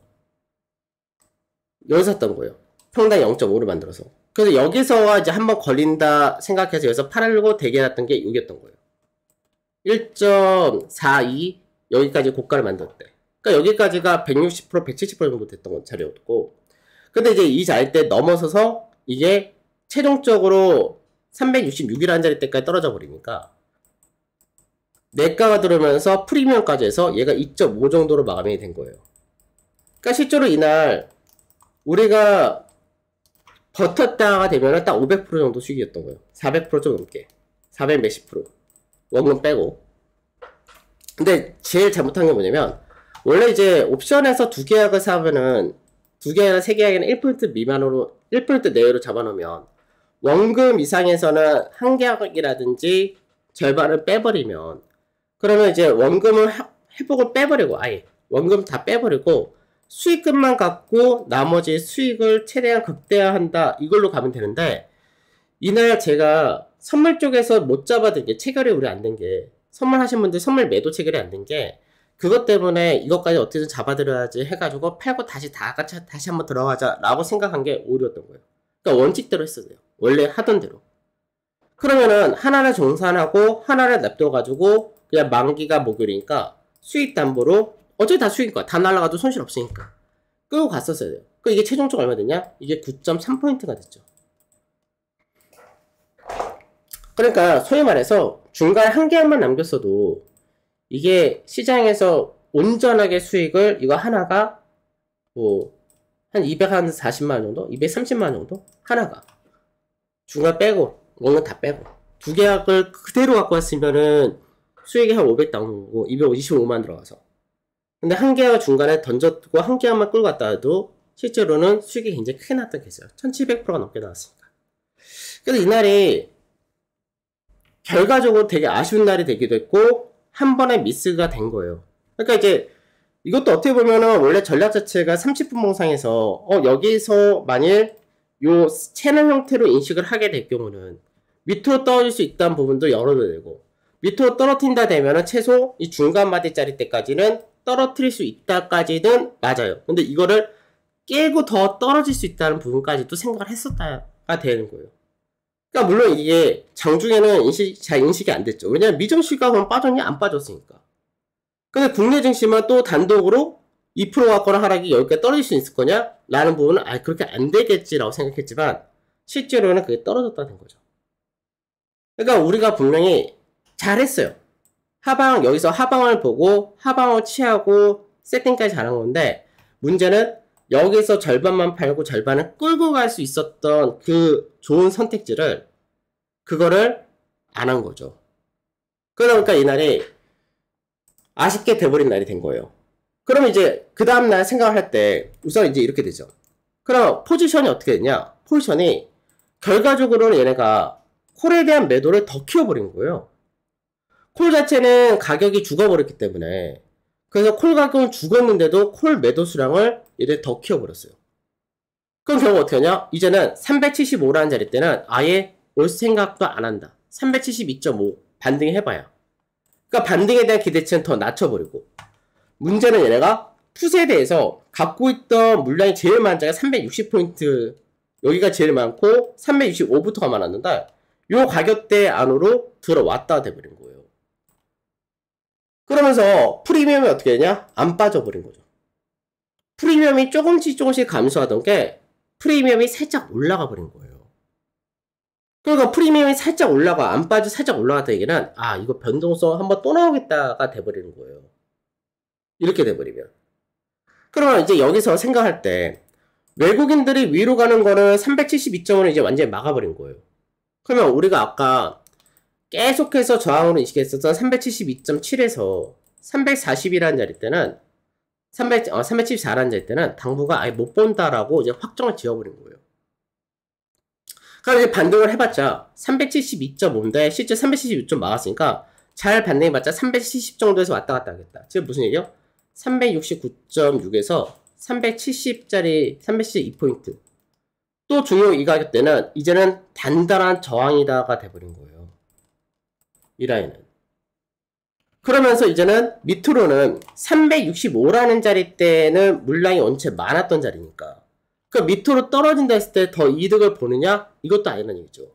여기서 샀던 거예요. 평당 0.5를 만들어서. 그래서 여기서와 이제 한번 걸린다 생각해서 여기서 팔려고 대기해놨던 게 여기였던 거예요. 1.42 여기까지 고가를 만들었대. 그러니까 여기까지가 160%, 170% 정도 됐던 자리였고 근데 이제 이 자리대 넘어서서 이게 최종적으로 366이라는 자리대까지 떨어져 버리니까 내가가 들어오면서 프리미엄까지 해서 얘가 2.5 정도로 마감이 된 거예요. 그러니까 실제로 이날 우리가 버텼다가 되면은 딱 500% 정도 수익이었던 거예요. 400% 좀 넘게. 400 몇십 프로. 원금 빼고. 근데 제일 잘못한 게 뭐냐면 원래 이제 옵션에서 두 계약을 사면은 두 계약이나 세 계약에는 1% 미만으로 1% 내외로 잡아놓으면 원금 이상에서는 한 계약이라든지 절반을 빼버리면 그러면 이제 원금을 회복을 빼버리고 아예 원금 다 빼버리고 수익금만 갖고 나머지 수익을 최대한 극대화한다 이걸로 가면 되는데 이날 제가 선물 쪽에서 못 잡아든 게 체결이 우리 안 된 게 선물하신 분들 선물 매도 체결이 안 된 게 그것 때문에 이것까지 어떻게든 잡아들여야지 해가지고 팔고 다시 다 같이 다시 한번 들어가자 라고 생각한 게 오류였던 거예요. 그러니까 원칙대로 했어야 돼요. 원래 하던 대로. 그러면은 하나를 정산하고 하나를 냅둬가지고 그냥 만기가 목요일이니까 수익 담보로 어차피 다 수익인 거야. 다 날라가도 손실 없으니까 끌고 갔었어야 돼요. 그 이게 최종적으로 얼마 됐냐? 이게 9.3포인트가 됐죠. 그러니까 소위 말해서 중간에 한 계약만 남겼어도 이게 시장에서 온전하게 수익을 이거 하나가 뭐 한 240만원 정도? 230만원 정도? 하나가 중간 빼고 원금 다 빼고 두 계약을 그대로 갖고 왔으면은 수익이 한 500 나오고 225만 들어가서 근데 한 계약을 중간에 던졌고 한 계약만 끌고 갔다 해도 실제로는 수익이 굉장히 크게 났던 케이스예요. 1700%가 넘게 나왔으니까. 그래서 이날이 결과적으로 되게 아쉬운 날이 되기도 했고 한 번의 미스가 된 거예요. 그러니까 이제 이것도 어떻게 보면은 원래 전략 자체가 30분 봉상에서 여기서 만일 요 채널 형태로 인식을 하게 될 경우는 밑으로 떨어질 수 있다는 부분도 열어도 되고 밑으로 떨어뜨린다 되면은 최소 이 중간 마디짜리 때까지는 떨어뜨릴 수 있다까지는 맞아요. 근데 이거를 깨고 더 떨어질 수 있다는 부분까지도 생각을 했었다가 되는 거예요. 그러니까 물론 이게 장중에는 잘 인식이 안 됐죠. 왜냐면 미증시가 그럼 빠졌냐? 안 빠졌으니까. 근데 국내 증시만 또 단독으로 2% 갖거나 하락이 여기까지 떨어질 수 있을 거냐? 라는 부분은 그렇게 안 되겠지라고 생각했지만 실제로는 그게 떨어졌다는 거죠. 그러니까 우리가 분명히 잘했어요. 여기서 하방을 보고 하방을 취하고 세팅까지 잘한 건데, 문제는 여기서 절반만 팔고 절반을 끌고 갈 수 있었던 그 좋은 선택지를, 그거를 안 한 거죠. 그러다 보니까 이날이 아쉽게 돼버린 날이 된 거예요. 그럼 이제 그 다음날 생각을 할 때 우선 이제 이렇게 되죠. 그럼 포지션이 어떻게 되냐? 포지션이 결과적으로는 얘네가 콜에 대한 매도를 더 키워버린 거예요. 콜 자체는 가격이 죽어버렸기 때문에, 그래서 콜 가격은 죽었는데도 콜 매도 수량을 얘네 더 키워버렸어요. 그럼 결국 어떻게 하냐? 이제는 375라는 자리 때는 아예 올 생각도 안 한다. 372.5 반등해 해봐야. 그러니까 반등에 대한 기대치는 더 낮춰버리고, 문제는 얘네가 풋에 대해서 갖고 있던 물량이 제일 많은 자가 360포인트, 여기가 제일 많고 365부터가 많았는데 요 가격대 안으로 들어왔다 돼버린 거예요. 그러면서 프리미엄이 어떻게 되냐? 안 빠져버린 거죠. 프리미엄이 조금씩 감소하던 게 프리미엄이 살짝 올라가 버린 거예요. 그러니까 프리미엄이 살짝 올라가, 안 빠져 살짝 올라갔다 얘기는, 아, 이거 변동성 한번 또 나오겠다가 돼버리는 거예요. 이렇게 돼버리면. 그러면 이제 여기서 생각할 때, 외국인들이 위로 가는 거를 372점으로 이제 완전히 막아버린 거예요. 그러면 우리가 아까 계속해서 저항으로 인식했었던 372.7에서 340이라는 자리 때는, 374라는 자리 때는 당부가 아예 못 본다라고 이제 확정을 지어버린 거예요. 그럼 이제 반등을 해봤자 372.5인데 실제 376점 막았으니까 잘 반등해봤자 370 정도에서 왔다 갔다 하겠다. 지금 무슨 얘기요? 369.6에서 370짜리 372포인트. 또 중요 이 가격대는 이제는 단단한 저항이다가 돼버린 거예요. 이 라인은. 그러면서 이제는 밑으로는 365라는 자리대는 물량이 원체 많았던 자리니까, 그 밑으로 떨어진다 했을 때 더 이득을 보느냐? 이것도 아니라는 얘기죠.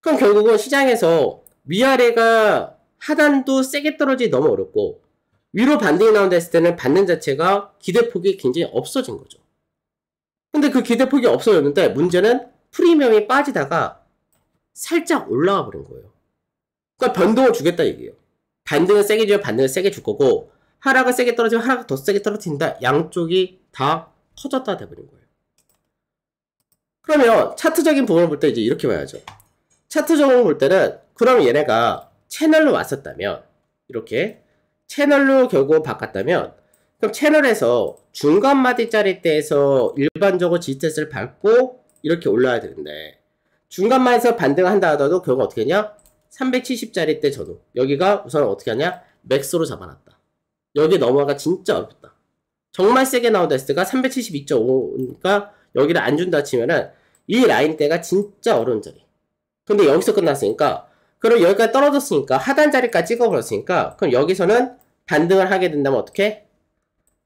그럼 결국은 시장에서 위아래가 하단도 세게 떨어지기 너무 어렵고, 위로 반등이 나온다 했을 때는 반등 자체가 기대폭이 굉장히 없어진 거죠. 근데 그 기대폭이 없어졌는데 문제는 프리미엄이 빠지다가 살짝 올라가 버린 거예요. 그러니까 변동을 주겠다 얘기예요. 반등은 세게 주면 반등을 세게 줄 거고, 하락을 세게 떨어지면 하락을 더 세게 떨어진다. 양쪽이 다 커졌다 돼버린 거예요. 그러면 차트적인 부분을 볼 때 이제 이렇게 봐야죠. 차트적으로 볼 때는, 그럼 얘네가 채널로 왔었다면, 이렇게 채널로 결국 바꿨다면, 그럼 채널에서 중간 마디짜리 때에서 일반적으로 지지대를 밟고 이렇게 올라야 되는데, 중간 마디에서 반등을 한다 하더라도 결국 어떻게 하냐? 370짜리 때 전후, 여기가 우선 어떻게 하냐? 맥스로 잡아놨다. 여기 넘어가가 진짜 어렵다. 정말 세게 나온다 했을 때가 372.5니까 여기를 안 준다 치면은 이 라인대가 진짜 어려운 자리. 근데 여기서 끝났으니까, 그럼 여기까지 떨어졌으니까 하단 자리까지 찍어버렸으니까, 그럼 여기서는 반등을 하게 된다면 어떻게?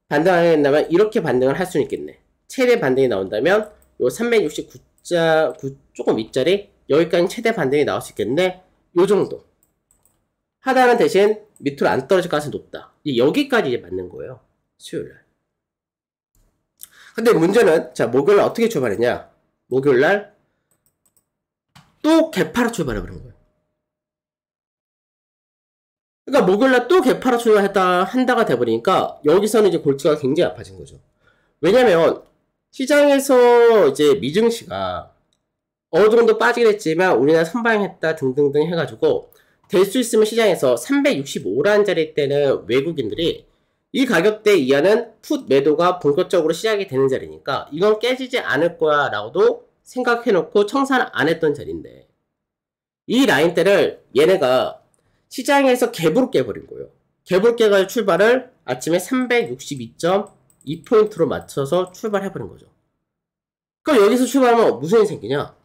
반등을 하게 된다면 이렇게 반등을 할 수는 있겠네. 최대 반등이 나온다면 요 369 조금 윗자리, 여기까지 최대 반등이 나올 수 있겠네. 요 정도. 하단은 대신 밑으로 안 떨어질 가능성이 높다. 여기까지 이제 맞는 거예요. 수요일날. 근데 문제는, 자, 목요일날 어떻게 출발했냐? 목요일날 또 개파로 출발해버린 거예요. 그러니까 목요일날 또 개파로 한다가 돼버리니까 여기서는 이제 골치가 굉장히 아파진 거죠. 왜냐면 시장에서 이제 미증시가 어느 정도 빠지긴 했지만 우리나라 선방했다 등등등 해가지고 될 수 있으면 시장에서 365라는 자리 때는 외국인들이 이 가격대 이하는 풋 매도가 본격적으로 시작이 되는 자리니까 이건 깨지지 않을 거야 라고도 생각해놓고 청산을 안 했던 자리인데, 이 라인대를 얘네가 시장에서 갭으로 깨버린 거예요. 갭으로 깨가지고 출발을 아침에 362.2포인트로 맞춰서 출발해버린 거죠. 그럼 여기서 출발하면 무슨 일이 생기냐?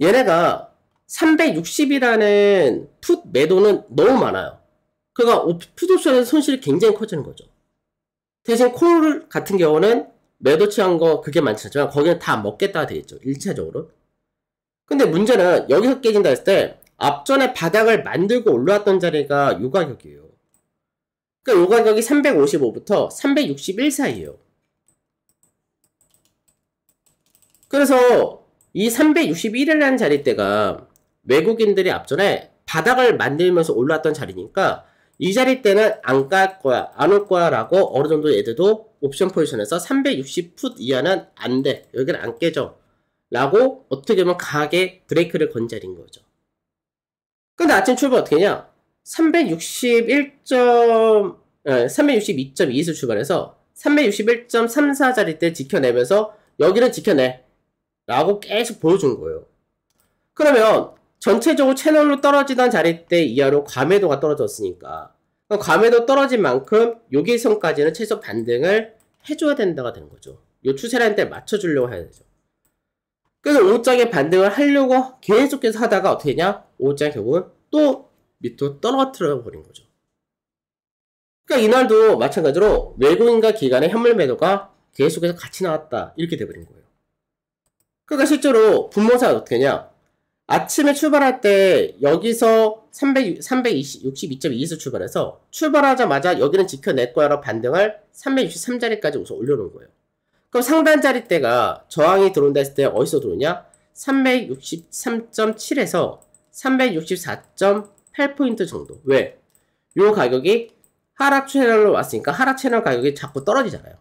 얘네가 360이라는 풋 매도는 너무 많아요. 그러니까 풋옵션에서 손실이 굉장히 커지는 거죠. 대신 콜 같은 경우는 매도 취한 거 그게 많지 않지만 거기는 다 먹겠다가 되겠죠. 1차적으로. 근데 문제는 여기서 깨진다 했을 때 앞전에 바닥을 만들고 올라왔던 자리가 요 가격이에요. 그러니까 요 가격이 355부터 361 사이에요. 그래서 이 361이라는 자리대가 외국인들이 앞전에 바닥을 만들면서 올라왔던 자리니까 이 자리 때는 안 갈 거야, 안 올 거야 라고 어느 정도 얘들도 옵션 포지션에서 360풋 이하는 안 돼. 여기는 안 깨져. 라고 어떻게 보면 강하게 브레이크를 건 자리인 거죠. 근데 아침 출발 어떻게 했냐? 362.2에서 출발해서 361.34자리 때 지켜내면서 여기는 지켜내. 라고 계속 보여준 거예요. 그러면 전체적으로 채널로 떨어지던 자리 때 이하로 과매도가 떨어졌으니까 과매도 떨어진 만큼 여기선까지는 최소 반등을 해줘야 된다가 되는 거죠. 이 추세라는 때 맞춰주려고 해야 되죠. 그래서 5장의 반등을 하려고 계속해서 하다가 어떻게 했냐? 5장 결국은 또 밑으로 떨어뜨려 버린 거죠. 그러니까 이날도 마찬가지로 외국인과 기관의 현물 매도가 계속해서 같이 나왔다. 이렇게 돼버린 거예요. 그러니까 실제로 분모사가 어떻게 했냐? 아침에 출발할 때 여기서 362.2에서 출발해서 출발하자마자 여기는 지켜낼 거야로 반등을 363자리까지 우선 올려놓은 거예요. 그럼 상단 자리대가 저항이 들어온다 했을 때 어디서 들어오냐? 363.7에서 364.8포인트 정도. 왜? 요 가격이 하락 채널로 왔으니까 하락 채널 가격이 자꾸 떨어지잖아요.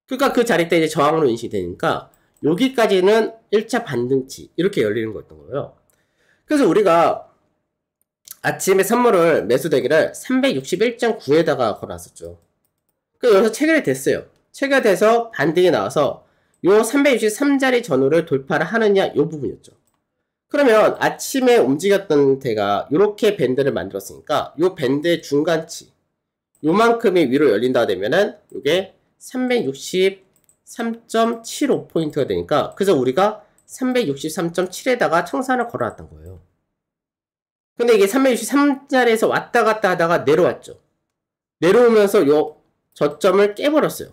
그러니까 그 자리대 이제 저항으로 인식이 되니까 여기까지는 1차 반등치 이렇게 열리는 거였던 거예요. 그래서 우리가 아침에 선물을 매수대기를 361.9에다가 걸어놨었죠. 그래서 여기서 체결이 됐어요. 체결돼서 반등이 나와서 요 363자리 전후를 돌파를 하느냐 요 부분이었죠. 그러면 아침에 움직였던 데가 이렇게 밴드를 만들었으니까 요 밴드의 중간치 요만큼이 위로 열린다 되면은 요게 363.75포인트가 되니까 그래서 우리가 363.7에다가 청산을 걸어놨던 거예요. 근데 이게 363자리에서 왔다 갔다 하다가 내려왔죠. 내려오면서 요 저점을 깨버렸어요.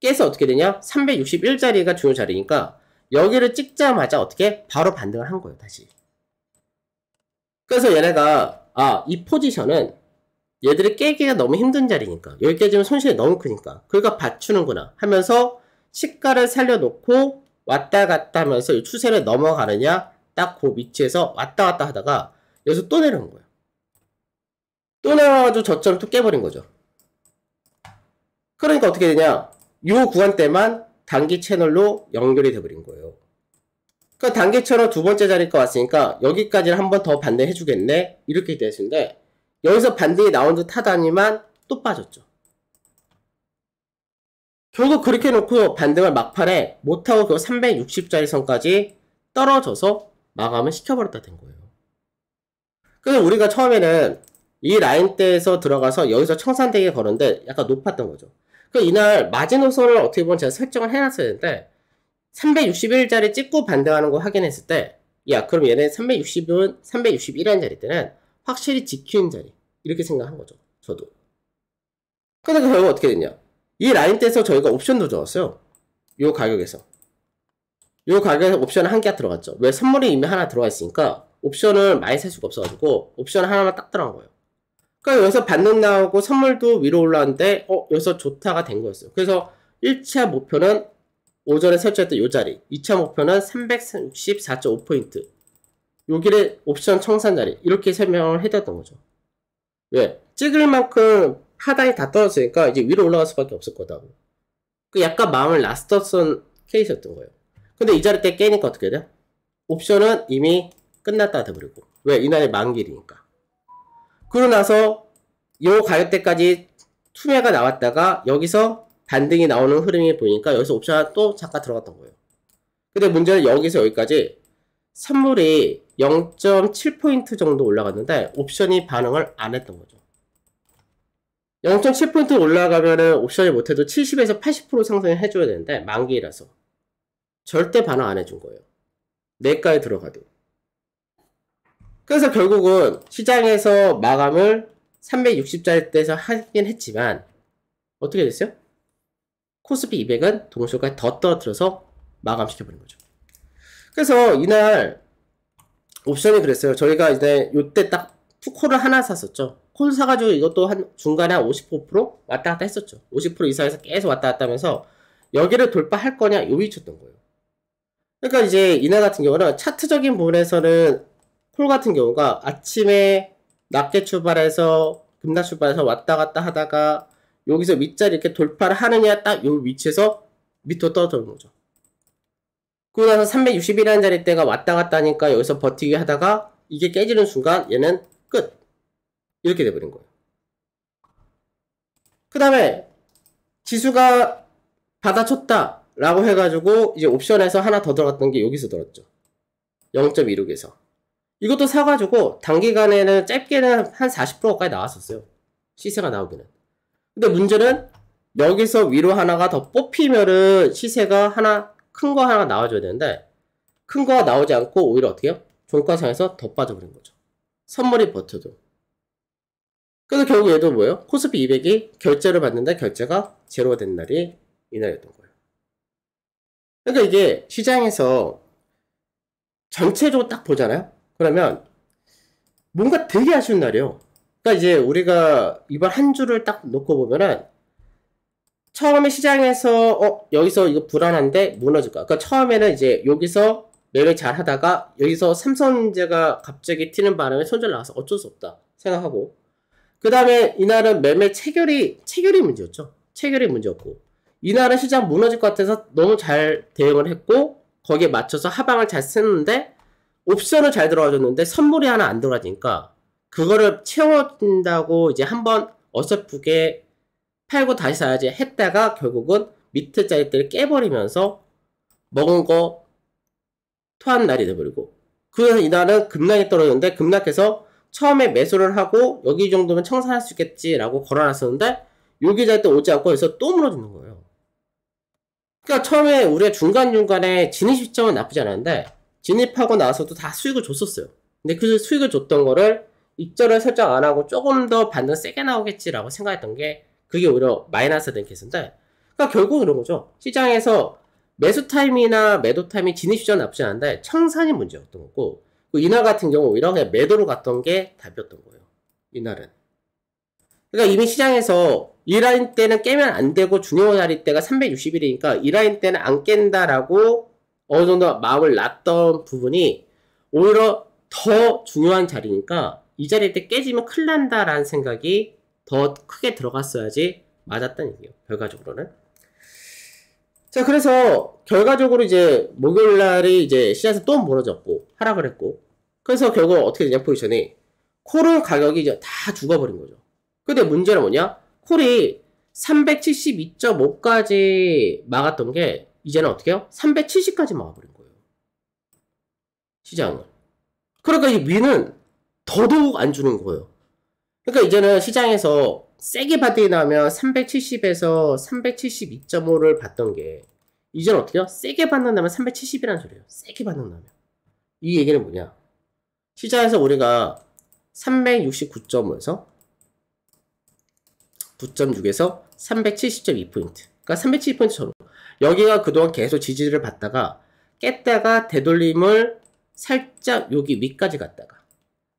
깨서 어떻게 되냐? 361자리가 중요 자리니까 여기를 찍자마자 어떻게? 바로 반등을 한 거예요, 다시. 그래서 얘네가 이 포지션은 얘들이 깨기가 너무 힘든 자리니까 여기 깨지면 손실이 너무 크니까 그러니까 받추는구나 하면서 시가를 살려놓고 왔다 갔다 하면서 이 추세를 넘어가느냐 딱 그 위치에서 왔다 갔다 하다가 여기서 또 내려온 거예요. 또 내려와가지고 저점을 또 깨버린 거죠. 그러니까 어떻게 되냐? 이 구간대만 단기 채널로 연결이 돼버린 거예요. 그러니까 단기 채널 두 번째 자리가 왔으니까 여기까지는 한 번 더 반등해주겠네 이렇게 됐는데 여기서 반등이 나온 듯 하다니만 또 빠졌죠. 결국 그렇게 해놓고 반등을 막판에 못하고 그 360자리 선까지 떨어져서 마감을 시켜버렸다 된 거예요. 그래서 우리가 처음에는 이 라인대에서 들어가서 여기서 청산대기에 거는데 약간 높았던 거죠. 그 이날 마지노선을 어떻게 보면 제가 설정을 해놨어야 되는데 361자리 찍고 반등하는 거 확인했을 때 야 그럼 얘네 360은 361이라는 자리 때는 확실히 지키는 자리 이렇게 생각한 거죠. 저도. 근데 결국 어떻게 됐냐? 이 라인대에서 저희가 옵션도 들어갔어요. 요 가격에서. 요 가격에서 옵션을 한 개가 들어갔죠. 왜? 선물이 이미 하나 들어가 있으니까 옵션을 많이 살 수가 없어가지고 옵션 하나만 딱 들어간 거예요. 그러니까 여기서 반등 나오고 선물도 위로 올라왔는데 여기서 좋다가 된 거였어요. 그래서 1차 목표는 오전에 설정했던 요 자리, 2차 목표는 364.5포인트 여기를 옵션 청산 자리 이렇게 설명을 해드렸던 거죠. 왜? 찍을 만큼 하단이 다 떨어졌으니까 이제 위로 올라갈 수밖에 없을 거다고. 그 약간 마음을 놨었던 케이스였던 거예요. 근데 이 자리 때 깨니까 어떻게 돼요? 옵션은 이미 끝났다 돼버리고. 왜? 이날이 만길이니까. 그러고 나서 요 가격대까지 투매가 나왔다가 여기서 반등이 나오는 흐름이 보이니까 여기서 옵션 또 잠깐 들어갔던 거예요. 근데 문제는 여기서 여기까지 선물이 0.7포인트 정도 올라갔는데 옵션이 반응을 안 했던 거죠. 0.7포인트 올라가면은 옵션이 못해도 70에서 80% 상승해줘야 되는데 만기라서 절대 반응 안 해준 거예요. 매가에 들어가도. 그래서 결국은 시장에서 마감을 360자리대에서 하긴 했지만 어떻게 됐어요? 코스피 200은 동시까지 더 떨어뜨려서 마감시켜버린 거죠. 그래서 이날 옵션이 그랬어요. 저희가 이제 요때 딱 푸콜을 하나 샀었죠. 콜 사가지고 이것도 한 중간에 한 50% 왔다 갔다 했었죠. 50% 이상에서 계속 왔다 갔다 하면서 여기를 돌파할 거냐 요 위치였던 거예요. 그러니까 이제 이날 같은 경우는 차트적인 부분에서는 콜 같은 경우가 아침에 낮게 출발해서 급락 출발해서 왔다 갔다 하다가 여기서 윗자리 이렇게 돌파를 하느냐 딱 요 위치에서 밑으로 떨어지는 거죠. 그러고 나서 360이라는 자리대가 왔다 갔다 하니까 여기서 버티기 하다가 이게 깨지는 순간 얘는 끝. 이렇게 돼버린 거예요. 그 다음에 지수가 받아쳤다 라고 해가지고 이제 옵션에서 하나 더 들어갔던 게 여기서 들었죠. 0.26에서. 이것도 사가지고 단기간에는 짧게는 한 40%까지 나왔었어요. 시세가 나오기는. 근데 문제는 여기서 위로 하나가 더 뽑히면은 시세가 하나 큰 거 하나가 나와줘야 되는데 큰 거가 나오지 않고 오히려 어떻게 해요? 종가상에서 더 빠져버린 거죠. 선물이 버텨도. 그래서 결국 얘도 뭐예요? 코스피 200이 결제를 받는데 결제가 제로가 된 날이 이날이었던 거예요. 그러니까 이게 시장에서 전체적으로 딱 보잖아요? 그러면 뭔가 되게 아쉬운 날이에요. 그러니까 이제 우리가 이번 한 주를 딱 놓고 보면은 처음에 시장에서 여기서 이거 불안한데 무너질까? 그러니까 처음에는 이제 여기서 매매 잘 하다가 여기서 삼성전자가 갑자기 튀는 바람에 손절 나와서 어쩔 수 없다 생각하고 그 다음에 이날은 매매 체결이 문제였죠. 체결이 문제였고 이날은 시장 무너질 것 같아서 너무 잘 대응을 했고 거기에 맞춰서 하방을 잘 쓰는데 옵션을 잘 들어가줬는데 선물이 하나 안 들어가지니까 그거를 채워준다고 이제 한번 어설프게 팔고 다시 사야지 했다가 결국은 밑에 자리대를 깨버리면서 먹은 거 토한 날이 돼버리고 그래서 이날은 급락이 떨어졌는데 급락해서 처음에 매수를 하고 여기 정도면 청산할 수 있겠지라고 걸어놨었는데 여기 자리대 오지 않고 해서 또 무너지는 거예요. 그러니까 처음에 우리가 중간중간에 진입 시점은 나쁘지 않았는데 진입하고 나서도 다 수익을 줬었어요. 근데 그 수익을 줬던 거를 익절을 설정 안 하고 조금 더 반등 세게 나오겠지라고 생각했던 게 그게 오히려 마이너스 된 케이스인데 그러니까 결국 이런 거죠. 시장에서 매수 타임이나 매도 타임이 진입 시점은 나쁘지 않은데 청산이 문제였던 거고 이날 같은 경우 오히려 그냥 매도로 갔던 게 답이었던 거예요. 이날은. 그러니까 이미 시장에서 이 라인 때는 깨면 안 되고 중요 자리 때가 360일이니까 이 라인 때는 안 깬다라고 어느 정도 마음을 놨던 부분이 오히려 더 중요한 자리니까 이 자리 때 깨지면 큰일 난다라는 생각이 더 크게 들어갔어야지 맞았다는 얘기예요. 결과적으로는. 자, 그래서 결과적으로 이제 목요일 날이 이제 시장에서 또 무너졌고 하락을 했고 그래서 결국 어떻게 되냐 포지션이 콜은 가격이 이제 다 죽어버린 거죠. 근데 문제는 뭐냐? 콜이 372.5까지 막았던 게 이제는 어떻게 해요? 370까지 막아버린 거예요. 시장은. 그러니까 이 위는 더더욱 안 주는 거예요. 그러니까 이제는 시장에서 세게 받이 나면 370에서 372.5를 받던 게 이제는 어떻게 해요? 세게 받는다면 370이라는 소리예요. 세게 받는다면. 이 얘기는 뭐냐? 시장에서 우리가 369.5에서 9.6에서 370.2포인트. 그러니까 370포인트처럼 여기가 그동안 계속 지지를 받다가 깼다가 되돌림을 살짝 여기 위까지 갔다가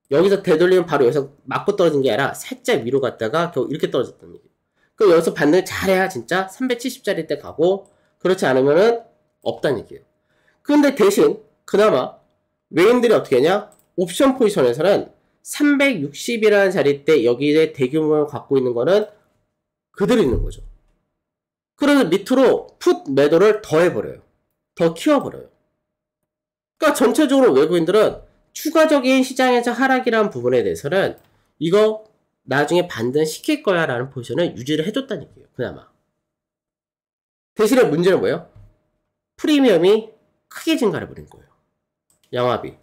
여기서 되돌리면 바로 여기서 맞고 떨어진 게 아니라 살짝 위로 갔다가 겨우 이렇게 떨어졌다는 얘기예요. 그럼 여기서 반등을 잘해야 진짜 370짜리 때 가고 그렇지 않으면은 없다는 얘기예요. 그런데 대신 그나마 외인들이 어떻게 하냐? 옵션 포지션에서는 360이라는 자리 때 여기에 대규모를 갖고 있는 거는 그대로 있는 거죠. 그래서 밑으로 풋 매도를 더 해버려요. 더 키워버려요. 그러니까 전체적으로 외국인들은 추가적인 시장에서 하락이라는 부분에 대해서는 이거 나중에 반등 시킬 거야 라는 포지션을 유지를 해줬다는 얘기예요. 그나마. 대신에 문제는 뭐예요? 프리미엄이 크게 증가를 해버린 거예요. 양화비.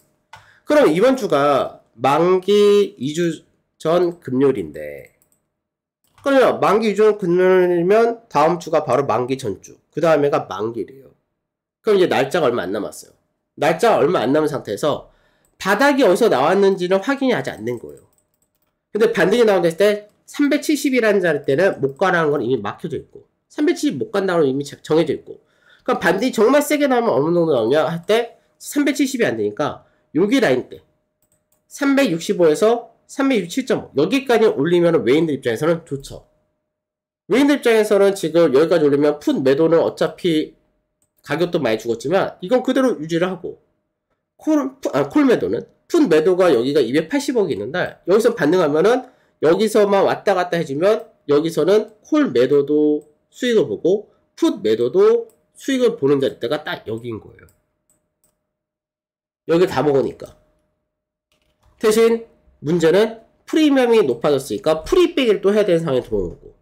그럼 이번 주가 만기 2주 전 금요일인데 그러면 만기 2주 전 금요일이면 다음 주가 바로 만기 전주 그 다음에가 만기래요. 그럼 이제 날짜가 얼마 안 남았어요. 날짜가 얼마 안 남은 상태에서 바닥이 어디서 나왔는지는 확인이 아직 안 된 거예요. 근데 반등이 나온다 했을 때 370이라는 자리 때는 못 가라는 건 이미 막혀져 있고 370 못 간다는 건 이미 정해져 있고 그럼 반등이 정말 세게 나오면 어느 정도 나오냐 할 때 370이 안 되니까 여기 라인 때 365에서 367.5 여기까지 올리면 외인들 입장에서는 좋죠. 외인들 입장에서는 지금 여기까지 올리면 풋 매도는 어차피 가격도 많이 죽었지만 이건 그대로 유지를 하고 콜 매도는 풋 매도가 여기가 280억이 있는데 여기서 반등하면은 여기서만 왔다 갔다 해주면 여기서는 콜 매도도 수익을 보고 풋 매도도 수익을 보는 자리대가 딱 여기인 거예요. 여기 다 먹으니까. 대신 문제는 프리미엄이 높아졌으니까 프리빼기를 또 해야 되는 상황이 들어오는 거고,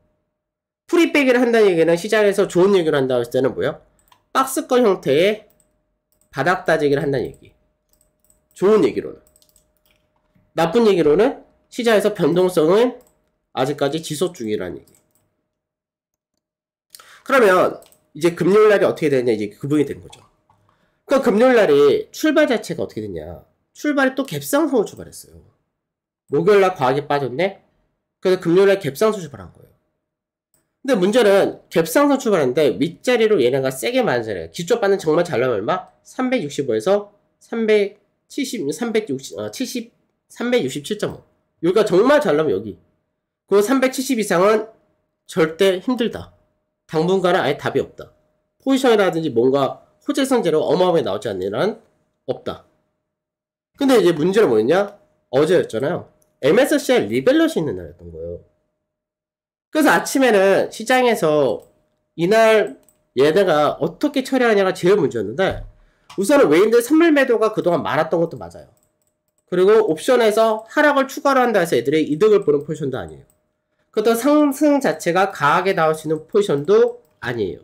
프리빼기를 한다는 얘기는 시장에서 좋은 얘기를 한다고 했을 때는 뭐야? 박스권 형태의 바닥 따지기를 한다는 얘기. 좋은 얘기로는. 나쁜 얘기로는 시장에서 변동성은 아직까지 지속 중이라는 얘기. 그러면 이제 금요일날이 어떻게 되냐, 이제 그 부분이 된 거죠. 그럼 금요일날이 출발 자체가 어떻게 됐냐. 출발이 또 갭상승으로 출발했어요. 목요일날 과하게 빠졌네? 그래서 금요일날 갭상승 출발한 거예요. 근데 문제는 갭상승 출발했는데 윗자리로 얘네가 세게 맞은 자리예요. 기초 반등 정말 잘 나면 얼마? 365에서 367.5. 여기가 정말 잘 나면 여기. 그 370 이상은 절대 힘들다. 당분간은 아예 답이 없다. 포지션이라든지 뭔가 호재성 재료가 어마어마하게 나오지 않는 일은 없다. 근데 이제 문제는 뭐였냐? 어제였잖아요. MSCI 리밸런스 있는 날이었던 거예요. 그래서 아침에는 시장에서 이날 얘네가 어떻게 처리하냐가 제일 문제였는데, 우선은 외인들 선물 매도가 그동안 많았던 것도 맞아요. 그리고 옵션에서 하락을 추가로 한다 해서 애들이 이득을 보는 포지션도 아니에요. 그것도 상승 자체가 강하게 나올 수 있는 포지션도 아니에요.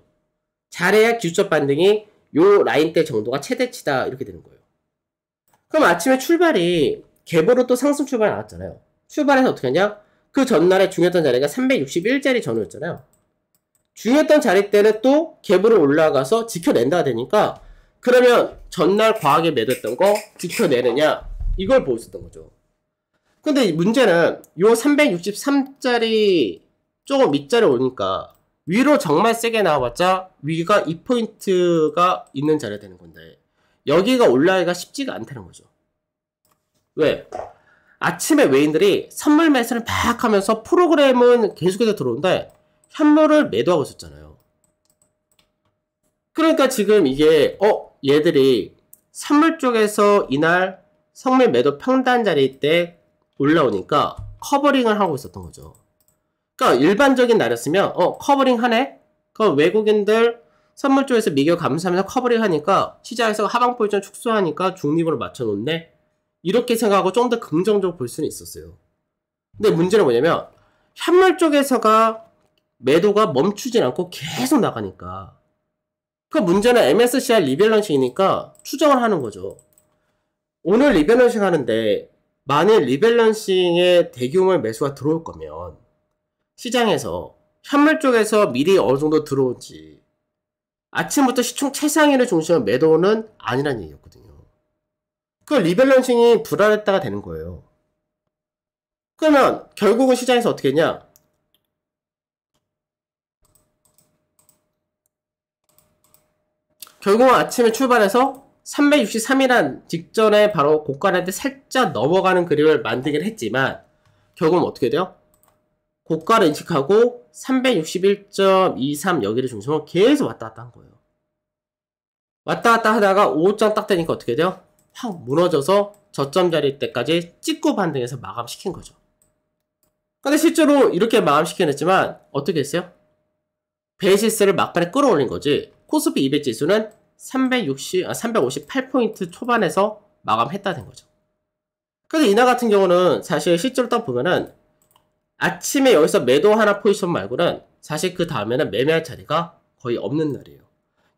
잘해야 기술적 반등이 요 라인대 정도가 최대치다 이렇게 되는 거예요. 그럼 아침에 출발이 갭으로 또 상승 출발이 나왔잖아요. 출발해서 어떻게 하냐? 그 전날에 중요했던 자리가 361자리 전후였잖아요. 중요했던 자리 때는 또 갭으로 올라가서 지켜낸다가 되니까, 그러면 전날 과하게 매도했던 거 지켜내느냐, 이걸 보고 있었던 거죠. 근데 문제는 요 363짜리 조금 밑자리 오니까 위로 정말 세게 나와봤자 위가 2포인트가 있는 자리가 되는 건데, 여기가 올라가기가 쉽지가 않다는 거죠. 왜? 아침에 외인들이 선물 매수를 막 하면서 프로그램은 계속해서 들어오는데 현물을 매도하고 있었잖아요. 그러니까 지금 이게 얘들이 선물 쪽에서 이날 선물 매도 평단 자리 때 올라오니까 커버링을 하고 있었던 거죠. 그러니까 일반적인 날이었으면 커버링 하네? 그럼 외국인들 선물 쪽에서 미겨 감사하면서 커버링 하니까 시장에서 하방 포지션 축소하니까 중립으로 맞춰놓네? 이렇게 생각하고 좀 더 긍정적으로 볼 수는 있었어요. 근데 문제는 뭐냐면 현물 쪽에서가 매도가 멈추진 않고 계속 나가니까, 그 문제는 MSCI 리밸런싱이니까 추정을 하는 거죠. 오늘 리밸런싱 하는데 만일 리밸런싱에 대규모 매수가 들어올 거면 시장에서 현물 쪽에서 미리 어느 정도 들어오지, 아침부터 시총 최상위를 중심으로 매도는 아니란 얘기였거든요. 그 리밸런싱이 불안했다가 되는 거예요. 그러면 결국은 시장에서 어떻게 했냐? 결국은 아침에 출발해서 363이란 직전에 바로 고가한테 살짝 넘어가는 그림을 만들긴 했지만 결국은 어떻게 돼요? 고가를 인식하고 361.23 여기를 중심으로 계속 왔다 갔다 한 거예요. 왔다 갔다 하다가 5점 딱 되니까 어떻게 돼요? 확 무너져서 저점 자리 때까지 찍고 반등해서 마감시킨 거죠. 근데 실제로 이렇게 마감시켜냈지만 어떻게 했어요? 베이시스를 막판에 끌어올린 거지. 코스피 200 지수는 358포인트 초반에서 마감했다 된 거죠. 그래서 이날 같은 경우는 사실 실제로 딱 보면은 아침에 여기서 매도 하나 포지션 말고는 사실 그 다음에는 매매할 자리가 거의 없는 날이에요.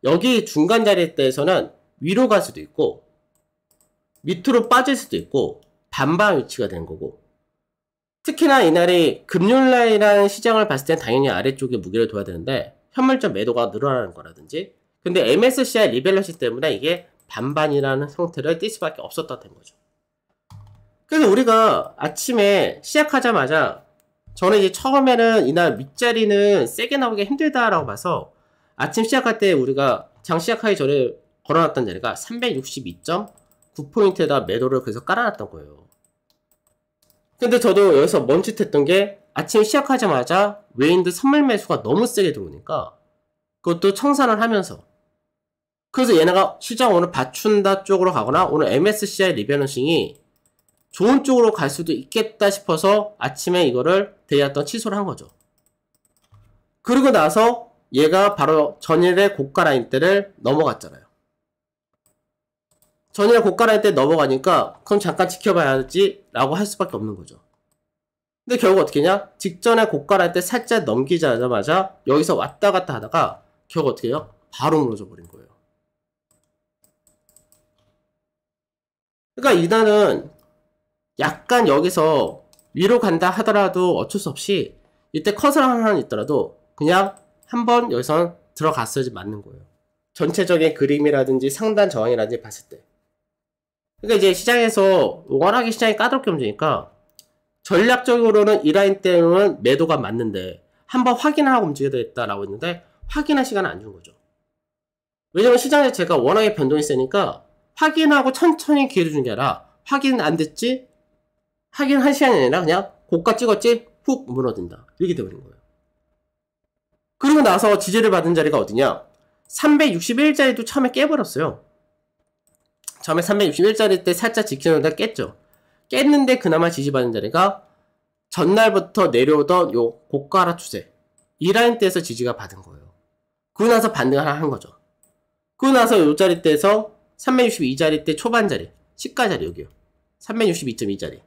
여기 중간 자리 때에서는 위로 갈 수도 있고 밑으로 빠질 수도 있고 반반 위치가 된 거고, 특히나 이날이 금요일날이라는 시장을 봤을 땐 당연히 아래쪽에 무게를 둬야 되는데 현물점 매도가 늘어나는 거라든지, 근데 MSCI 리밸런싱 때문에 이게 반반이라는 형태를 띌 수밖에 없었다 된 거죠. 그래서 우리가 아침에 시작하자마자 저는 이제 처음에는 이날 밑자리는 세게 나오기가 힘들다라고 봐서 아침 시작할 때 우리가 장 시작하기 전에 걸어놨던 자리가 362.9포인트에다 매도를 계속 깔아놨던 거예요. 근데 저도 여기서 멈칫했던 게 아침 시작하자마자 외인들 선물 매수가 너무 세게 들어오니까 그것도 청산을 하면서, 그래서 얘네가 시장 오늘 받춘다 쪽으로 가거나 오늘 MSCI 리밸런싱이 좋은 쪽으로 갈 수도 있겠다 싶어서 아침에 이거를 데이았던 취소를 한 거죠. 그리고 나서 얘가 바로 전일의 고가 라인대를 넘어갔잖아요. 전일의 고가 라인대 넘어가니까 그럼 잠깐 지켜봐야지 라고 할 수밖에 없는 거죠. 근데 결국 어떻게 했냐? 직전에 고가 라인대 살짝 넘기자마자 여기서 왔다 갔다 하다가 결국 어떻게 해요? 바로 무너져 버린 거예요. 그러니까 이날은 약간 여기서 위로 간다 하더라도 어쩔 수 없이 이때 컷을 하나 있더라도 그냥 한번 여기서 들어갔어야지 맞는 거예요. 전체적인 그림이라든지 상단 저항이라든지 봤을 때. 그러니까 이제 시장에서 워낙에 시장이 까다롭게 움직이니까 전략적으로는 이 라인 때문에 매도가 맞는데 한번 확인하고 움직여야 되겠다라고 했는데 확인할 시간을 안 준 거죠. 왜냐면 시장 자체가 워낙에 변동이 세니까 확인하고 천천히 기회를 준 게 아니라 확인 안 됐지? 확인할 시간이 아니라 그냥 고가 찍었지? 훅 무너진다. 이렇게 돼버린 거예요. 그리고 나서 지지를 받은 자리가 어디냐? 361자리도 처음에 깨버렸어요. 처음에 361자리 때 살짝 지키는데 깼죠. 깼는데 그나마 지지받은 자리가 전날부터 내려오던 요 고가라 추세 이 라인대에서 지지가 받은 거예요. 그러고 나서 반등을 한 거죠. 그러고 나서 요 자리대에서 362자리대 초반 자리 시가 자리 여기요. 362.2자리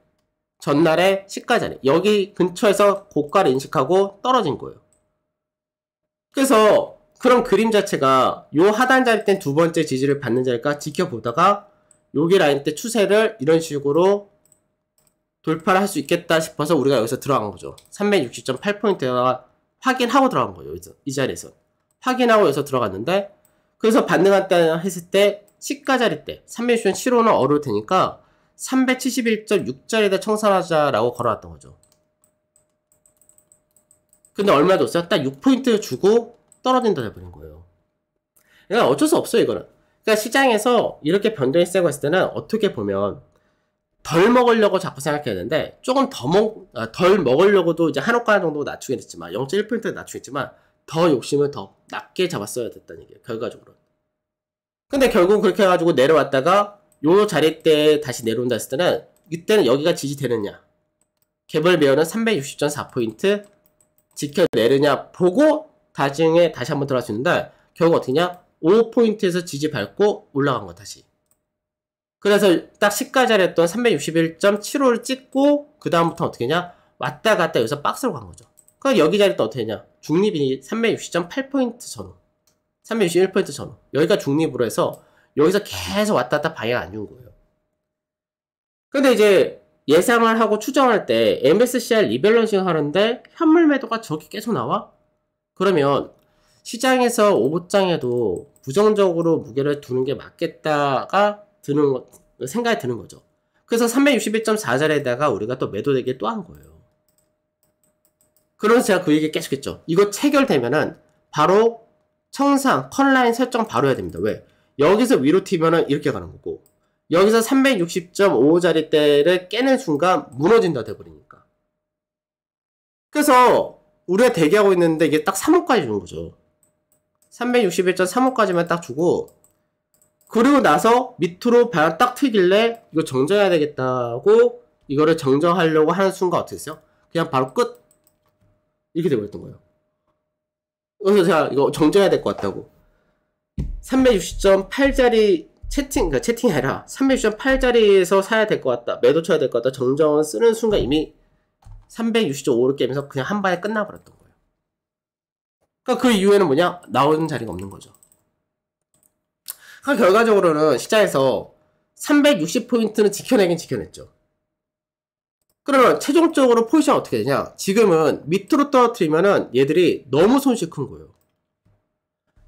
전날의 시가 자리 여기 근처에서 고가를 인식하고 떨어진 거예요. 그래서 그런 그림 자체가 요 하단 자리 땐 두 번째 지지를 받는 자리가 지켜보다가 여기 라인 때 추세를 이런 식으로 돌파를 할 수 있겠다 싶어서 우리가 여기서 들어간 거죠. 360.8포인트에다가 확인하고 들어간 거예요. 여기서 이 자리에서 확인하고 여기서 들어갔는데 그래서 반등한다 했을 때 시가 자리 때 360.75는 어려울 테니까 371.6자리에다 청산하자라고 걸어놨던 거죠. 근데 얼마 줬어요? 딱 6포인트 주고 떨어진다 해버린 거예요. 그러니까 어쩔 수 없어요, 이거는. 그러니까 시장에서 이렇게 변동이 세고 했을 때는 어떻게 보면 덜 먹으려고 자꾸 생각해야 되는데 조금 덜 먹으려고도 이제 한옥가 정도 낮추게 됐지만 0.1포인트 낮추겠지만 더 욕심을 더 낮게 잡았어야 됐다는 얘기예요, 결과적으로. 근데 결국 그렇게 해가지고 내려왔다가 요 자리 때 다시 내려온다 했을 때는 이때는 여기가 지지되느냐 개별 매어는 360.4포인트 지켜내느냐 보고 나중에 다시 한번 들어갈 수 있는데 결국 어떻게냐 5포인트에서 지지 밟고 올라간 거 다시. 그래서 딱 시가 자리였던 361.75를 찍고 그 다음부터 어떻게 했냐 왔다 갔다 여기서 박스로 간 거죠. 그럼 여기 자리 또 어떻게 했냐 중립이 360.8포인트 전후 361포인트 전후 여기가 중립으로 해서 여기서 계속 왔다 갔다 방향 안 준 거예요. 근데 이제 예상을 하고 추정할 때 MSCI 리밸런싱 하는데 현물 매도가 저렇게 계속 나와? 그러면 시장에서 오버장에도 부정적으로 무게를 두는 게 맞겠다가 생각이 드는 거죠. 그래서 361.4자리에다가 우리가 또 매도 대기를 또 한 거예요. 그러면서 제가 그 얘기 계속 했죠. 이거 체결되면은 바로 청산, 컷라인 설정 바로 해야 됩니다. 왜? 여기서 위로 튀면은 이렇게 가는 거고 여기서 360.5자리대를 깨는 순간 무너진다 돼버리니까. 그래서 우리가 대기하고 있는데 이게 딱 3호까지 주는 거죠. 361.35까지만 딱 주고 그리고 나서 밑으로 발 딱 트길래 이거 정정해야 되겠다고 이거를 정정하려고 하는 순간 어떻게 했어요? 그냥 바로 끝 이렇게 돼버렸던 거예요. 그래서 제가 이거 정정해야 될 것 같다고 360.8자리 그러니까 채팅이 아니라 360.8자리에서 사야 될 것 같다 매도 쳐야 될 것 같다 정정을 쓰는 순간 이미 360.5를 깨면서 그냥 한 방에 끝나버렸던 거예요. 그러니까 그 이후에는 뭐냐 나오는 자리가 없는 거죠. 그러니까 결과적으로는 시장에서 360포인트는 지켜내긴 지켜냈죠. 그러면 최종적으로 포지션 어떻게 되냐 지금은 밑으로 떨어뜨리면은 얘들이 너무 손실 큰 거예요.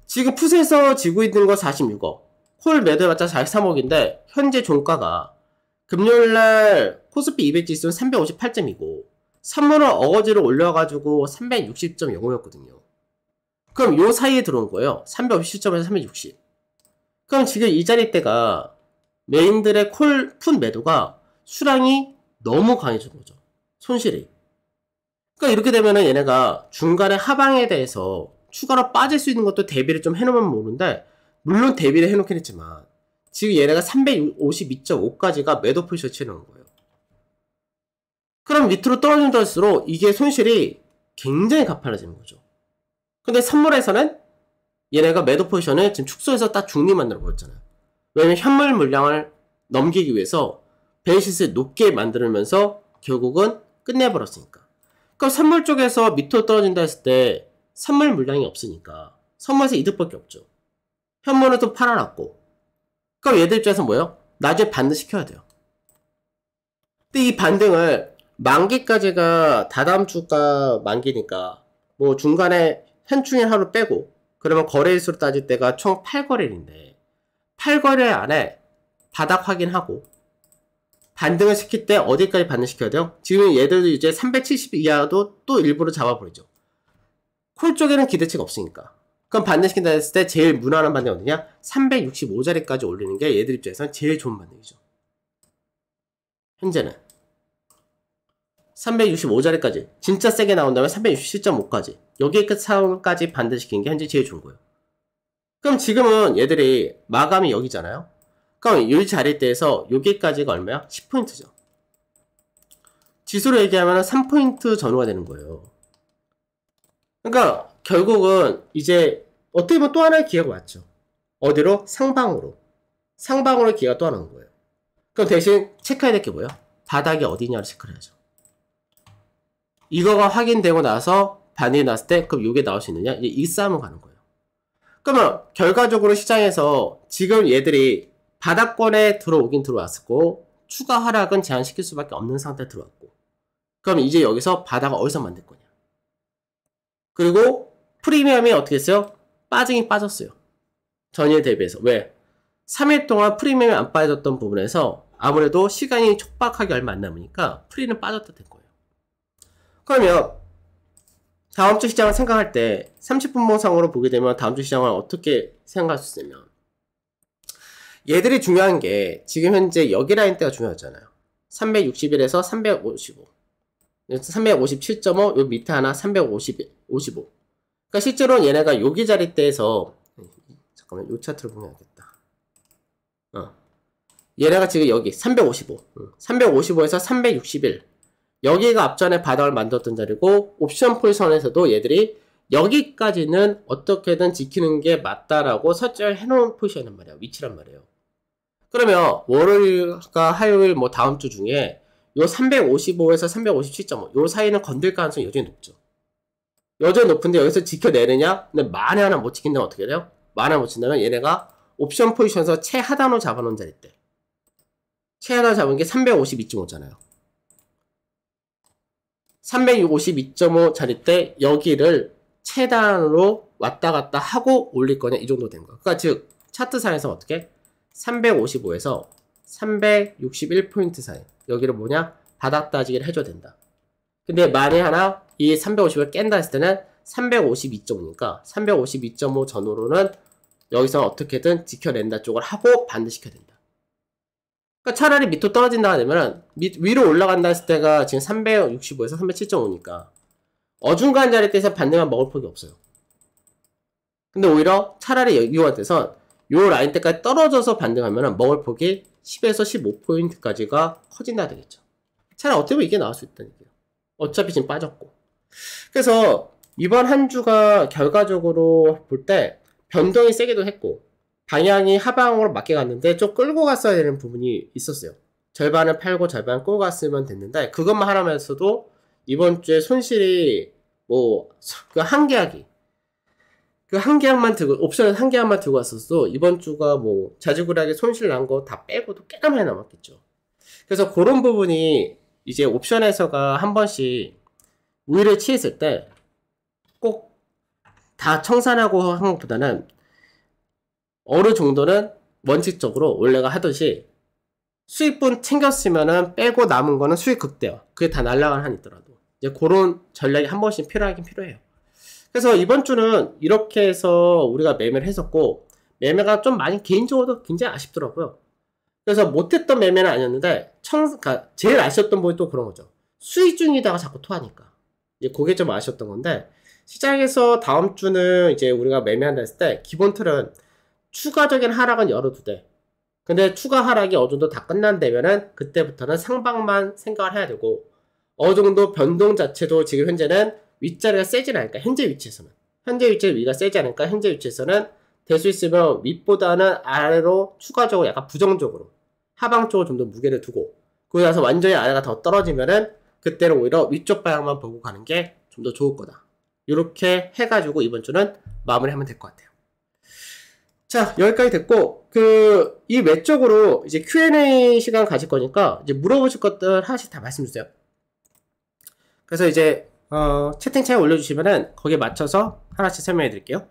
지금 풋에서 지고 있는 거 46억 콜 매도해봤자 43억인데 현재 종가가 금요일날 코스피 200 지수는 358점이고 선물을 어거지로 올려가지고 360.05였거든요. 그럼 요 사이에 들어온 거예요. 357점에서 360. 그럼 지금 이 자리대가 메인들의 풋 매도가 수량이 너무 강해진 거죠. 손실이. 그러니까 이렇게 되면은 얘네가 중간에 하방에 대해서 추가로 빠질 수 있는 것도 대비를 좀 해놓으면 모르는데 물론 대비를 해놓긴 했지만 지금 얘네가 352.5까지가 매도 포지션 치는 거예요. 그럼 밑으로 떨어진다 할수록 이게 손실이 굉장히 가팔라지는 거죠. 근데 선물에서는 얘네가 매도 포지션을 지금 축소해서 딱 중립 만들어 보였잖아요. 왜냐면 현물 물량을 넘기기 위해서 베이시스 높게 만들면서 결국은 끝내버렸으니까. 그럼 선물 쪽에서 밑으로 떨어진다 했을 때 선물 물량이 없으니까 선물에서 이득밖에 없죠. 현물은 또 팔아놨고. 그럼 얘들 입장에서 뭐예요? 나중에 반등시켜야 돼요. 근데 이 반등을 만기까지가 다다음 주가 만기니까 뭐 중간에 현충일 하루 빼고 그러면 거래일수로 따질 때가 총 8거래일인데 8거래 안에 바닥 확인하고 반등을 시킬 때 어디까지 반등시켜야 돼요? 지금 얘들도 이제 370 이하도 또 일부러 잡아버리죠. 콜 쪽에는 기대치가 없으니까. 그럼 반등시킨다 했을 때 제일 무난한 반등이 어디냐? 365자리까지 올리는 게 얘들 입장에서는 제일 좋은 반등이죠. 현재는 365자리까지 진짜 세게 나온다면 367.5까지 여기 끝 상황까지 반등시키는 게 현재 제일 좋은 거예요. 그럼 지금은 얘들이 마감이 여기잖아요. 그럼 이 자리대에서 여기까지가 얼마야? 10포인트죠. 지수로 얘기하면 3포인트 전후가 되는 거예요. 그러니까 결국은 이제 어떻게 보면 또 하나의 기회가 왔죠. 어디로? 상방으로. 상방으로 기회가 또 하나 온 거예요. 그럼 대신 체크해야 될 게 뭐예요? 바닥이 어디냐를 체크를 해야죠. 이거가 확인되고 나서 반응이 났을 때 그럼 이게 나올 수 있느냐? 이제 이 싸움을 가는 거예요. 그러면 결과적으로 시장에서 지금 얘들이 바닥권에 들어오긴 들어왔고 추가 하락은 제한시킬 수밖에 없는 상태에 들어왔고 그럼 이제 여기서 바닥을 어디서 만들 거냐? 그리고 프리미엄이 어떻게 했어요? 빠지긴 빠졌어요. 전일 대비해서. 왜? 3일 동안 프리미엄이 안 빠졌던 부분에서 아무래도 시간이 촉박하게 얼마 안 남으니까 프리는 빠졌다 된 거예요. 그러면 다음 주 시장을 생각할 때 30분 봉상으로 보게 되면 다음 주 시장을 어떻게 생각할 수 있으면 얘들이 중요한 게 지금 현재 여기 라인대가 중요하잖아요. 361에서 355 357.5 요 밑에 하나 355 그러니까 실제로는 얘네가 여기 자리대에서 잠깐만 요 차트를 보면야겠다. 얘네가 지금 여기 355 355에서 361 여기가 앞전에 바닥을 만들었던 자리고 옵션 포지션에서도 얘들이 여기까지는 어떻게든 지키는 게 맞다라고 설정을 해놓은 포지션이란 말이야. 위치란 말이에요. 그러면 월요일과 화요일 뭐 다음 주 중에 요 355에서 357.5 요 사이는 건들 가능성이 여전히 높죠. 여전히 높은데 여기서 지켜내느냐? 근데 만에 하나 못 지킨다면 어떻게 돼요? 만에 못 친다면 얘네가 옵션 포지션에서 최하단으로 잡아놓은 자리 때 최하단 잡은 게 352.5잖아요. 352.5 자리 때 여기를 최단으로 왔다 갔다 하고 올릴 거냐 이 정도 된 거야. 그러니까 즉 차트상에서 어떻게 355에서 361포인트 사이 여기를 뭐냐 바닥 따지기를 해줘야 된다. 근데 만에 하나 이 350을 깬다 했을 때는 352.5니까 352.5 전후로는 여기서 어떻게든 지켜낸다 쪽을 하고 반대시켜야 된다. 그러니까 차라리 밑으로 떨어진다 하면 위로 올라간다 했을 때가 지금 365에서 307.5니까 어중간 자리에서 반등만 먹을 폭이 없어요. 근데 오히려 차라리 여기와 돼서 요 라인 때까지 떨어져서 반등하면 먹을 폭이 10에서 15포인트까지가 커진다 되겠죠. 차라리 어떻게 보면 이게 나올 수 있다는 얘기예요. 어차피 지금 빠졌고. 그래서 이번 한 주가 결과적으로 볼 때 변동이 세기도 했고 방향이 하방으로 맞게 갔는데 좀 끌고 갔어야 되는 부분이 있었어요. 절반을 팔고 절반을 끌고 갔으면 됐는데 그것만 하나만 해서도 이번 주에 손실이 뭐 그 한 계약이 그 한 계약만 들고 옵션을 한 계약만 들고 왔었어도 이번 주가 뭐 자주구리하게 손실 난 거 다 빼고도 꽤나 많이 남았겠죠. 그래서 그런 부분이 이제 옵션에서가 한 번씩 우위를 취했을 때 꼭 다 청산하고 하는 것보다는 어느 정도는 원칙적으로 원래가 하듯이 수익분 챙겼으면은 빼고 남은 거는 수익 극대화. 그게 다 날라가는 한 있더라도. 이제 그런 전략이 한 번씩 필요하긴 필요해요. 그래서 이번 주는 이렇게 해서 우리가 매매를 했었고, 매매가 좀 많이 개인적으로도 굉장히 아쉽더라고요. 그래서 못했던 매매는 아니었는데, 그러니까 제일 아쉬웠던 부분이 또 그런 거죠. 수익 중이다가 자꾸 토하니까. 이제 그게 좀 아쉬웠던 건데, 시장에서 다음 주는 이제 우리가 매매한다 했을 때, 기본 틀은 추가적인 하락은 열어두되 근데 추가 하락이 어느 정도 다 끝난다면은 그때부터는 상방만 생각을 해야 되고 어느 정도 변동 자체도 지금 현재는 윗자리가 세진 않으니까, 현재 위치에서는. 현재 위치에 위가 세지 않으니까, 현재 위치에서는 될 수 있으면 윗보다는 아래로 추가적으로 약간 부정적으로 하방 쪽으로 좀 더 무게를 두고, 그러고 나서 완전히 아래가 더 떨어지면은 그때는 오히려 위쪽 방향만 보고 가는 게 좀 더 좋을 거다. 이렇게 해가지고 이번 주는 마무리하면 될 것 같아요. 자, 여기까지 됐고, 이 외적으로 이제 Q&A 시간 가질 거니까 이제 물어보실 것들 하나씩 다 말씀 주세요. 그래서 이제 채팅창에 올려주시면은 거기에 맞춰서 하나씩 설명해 드릴게요.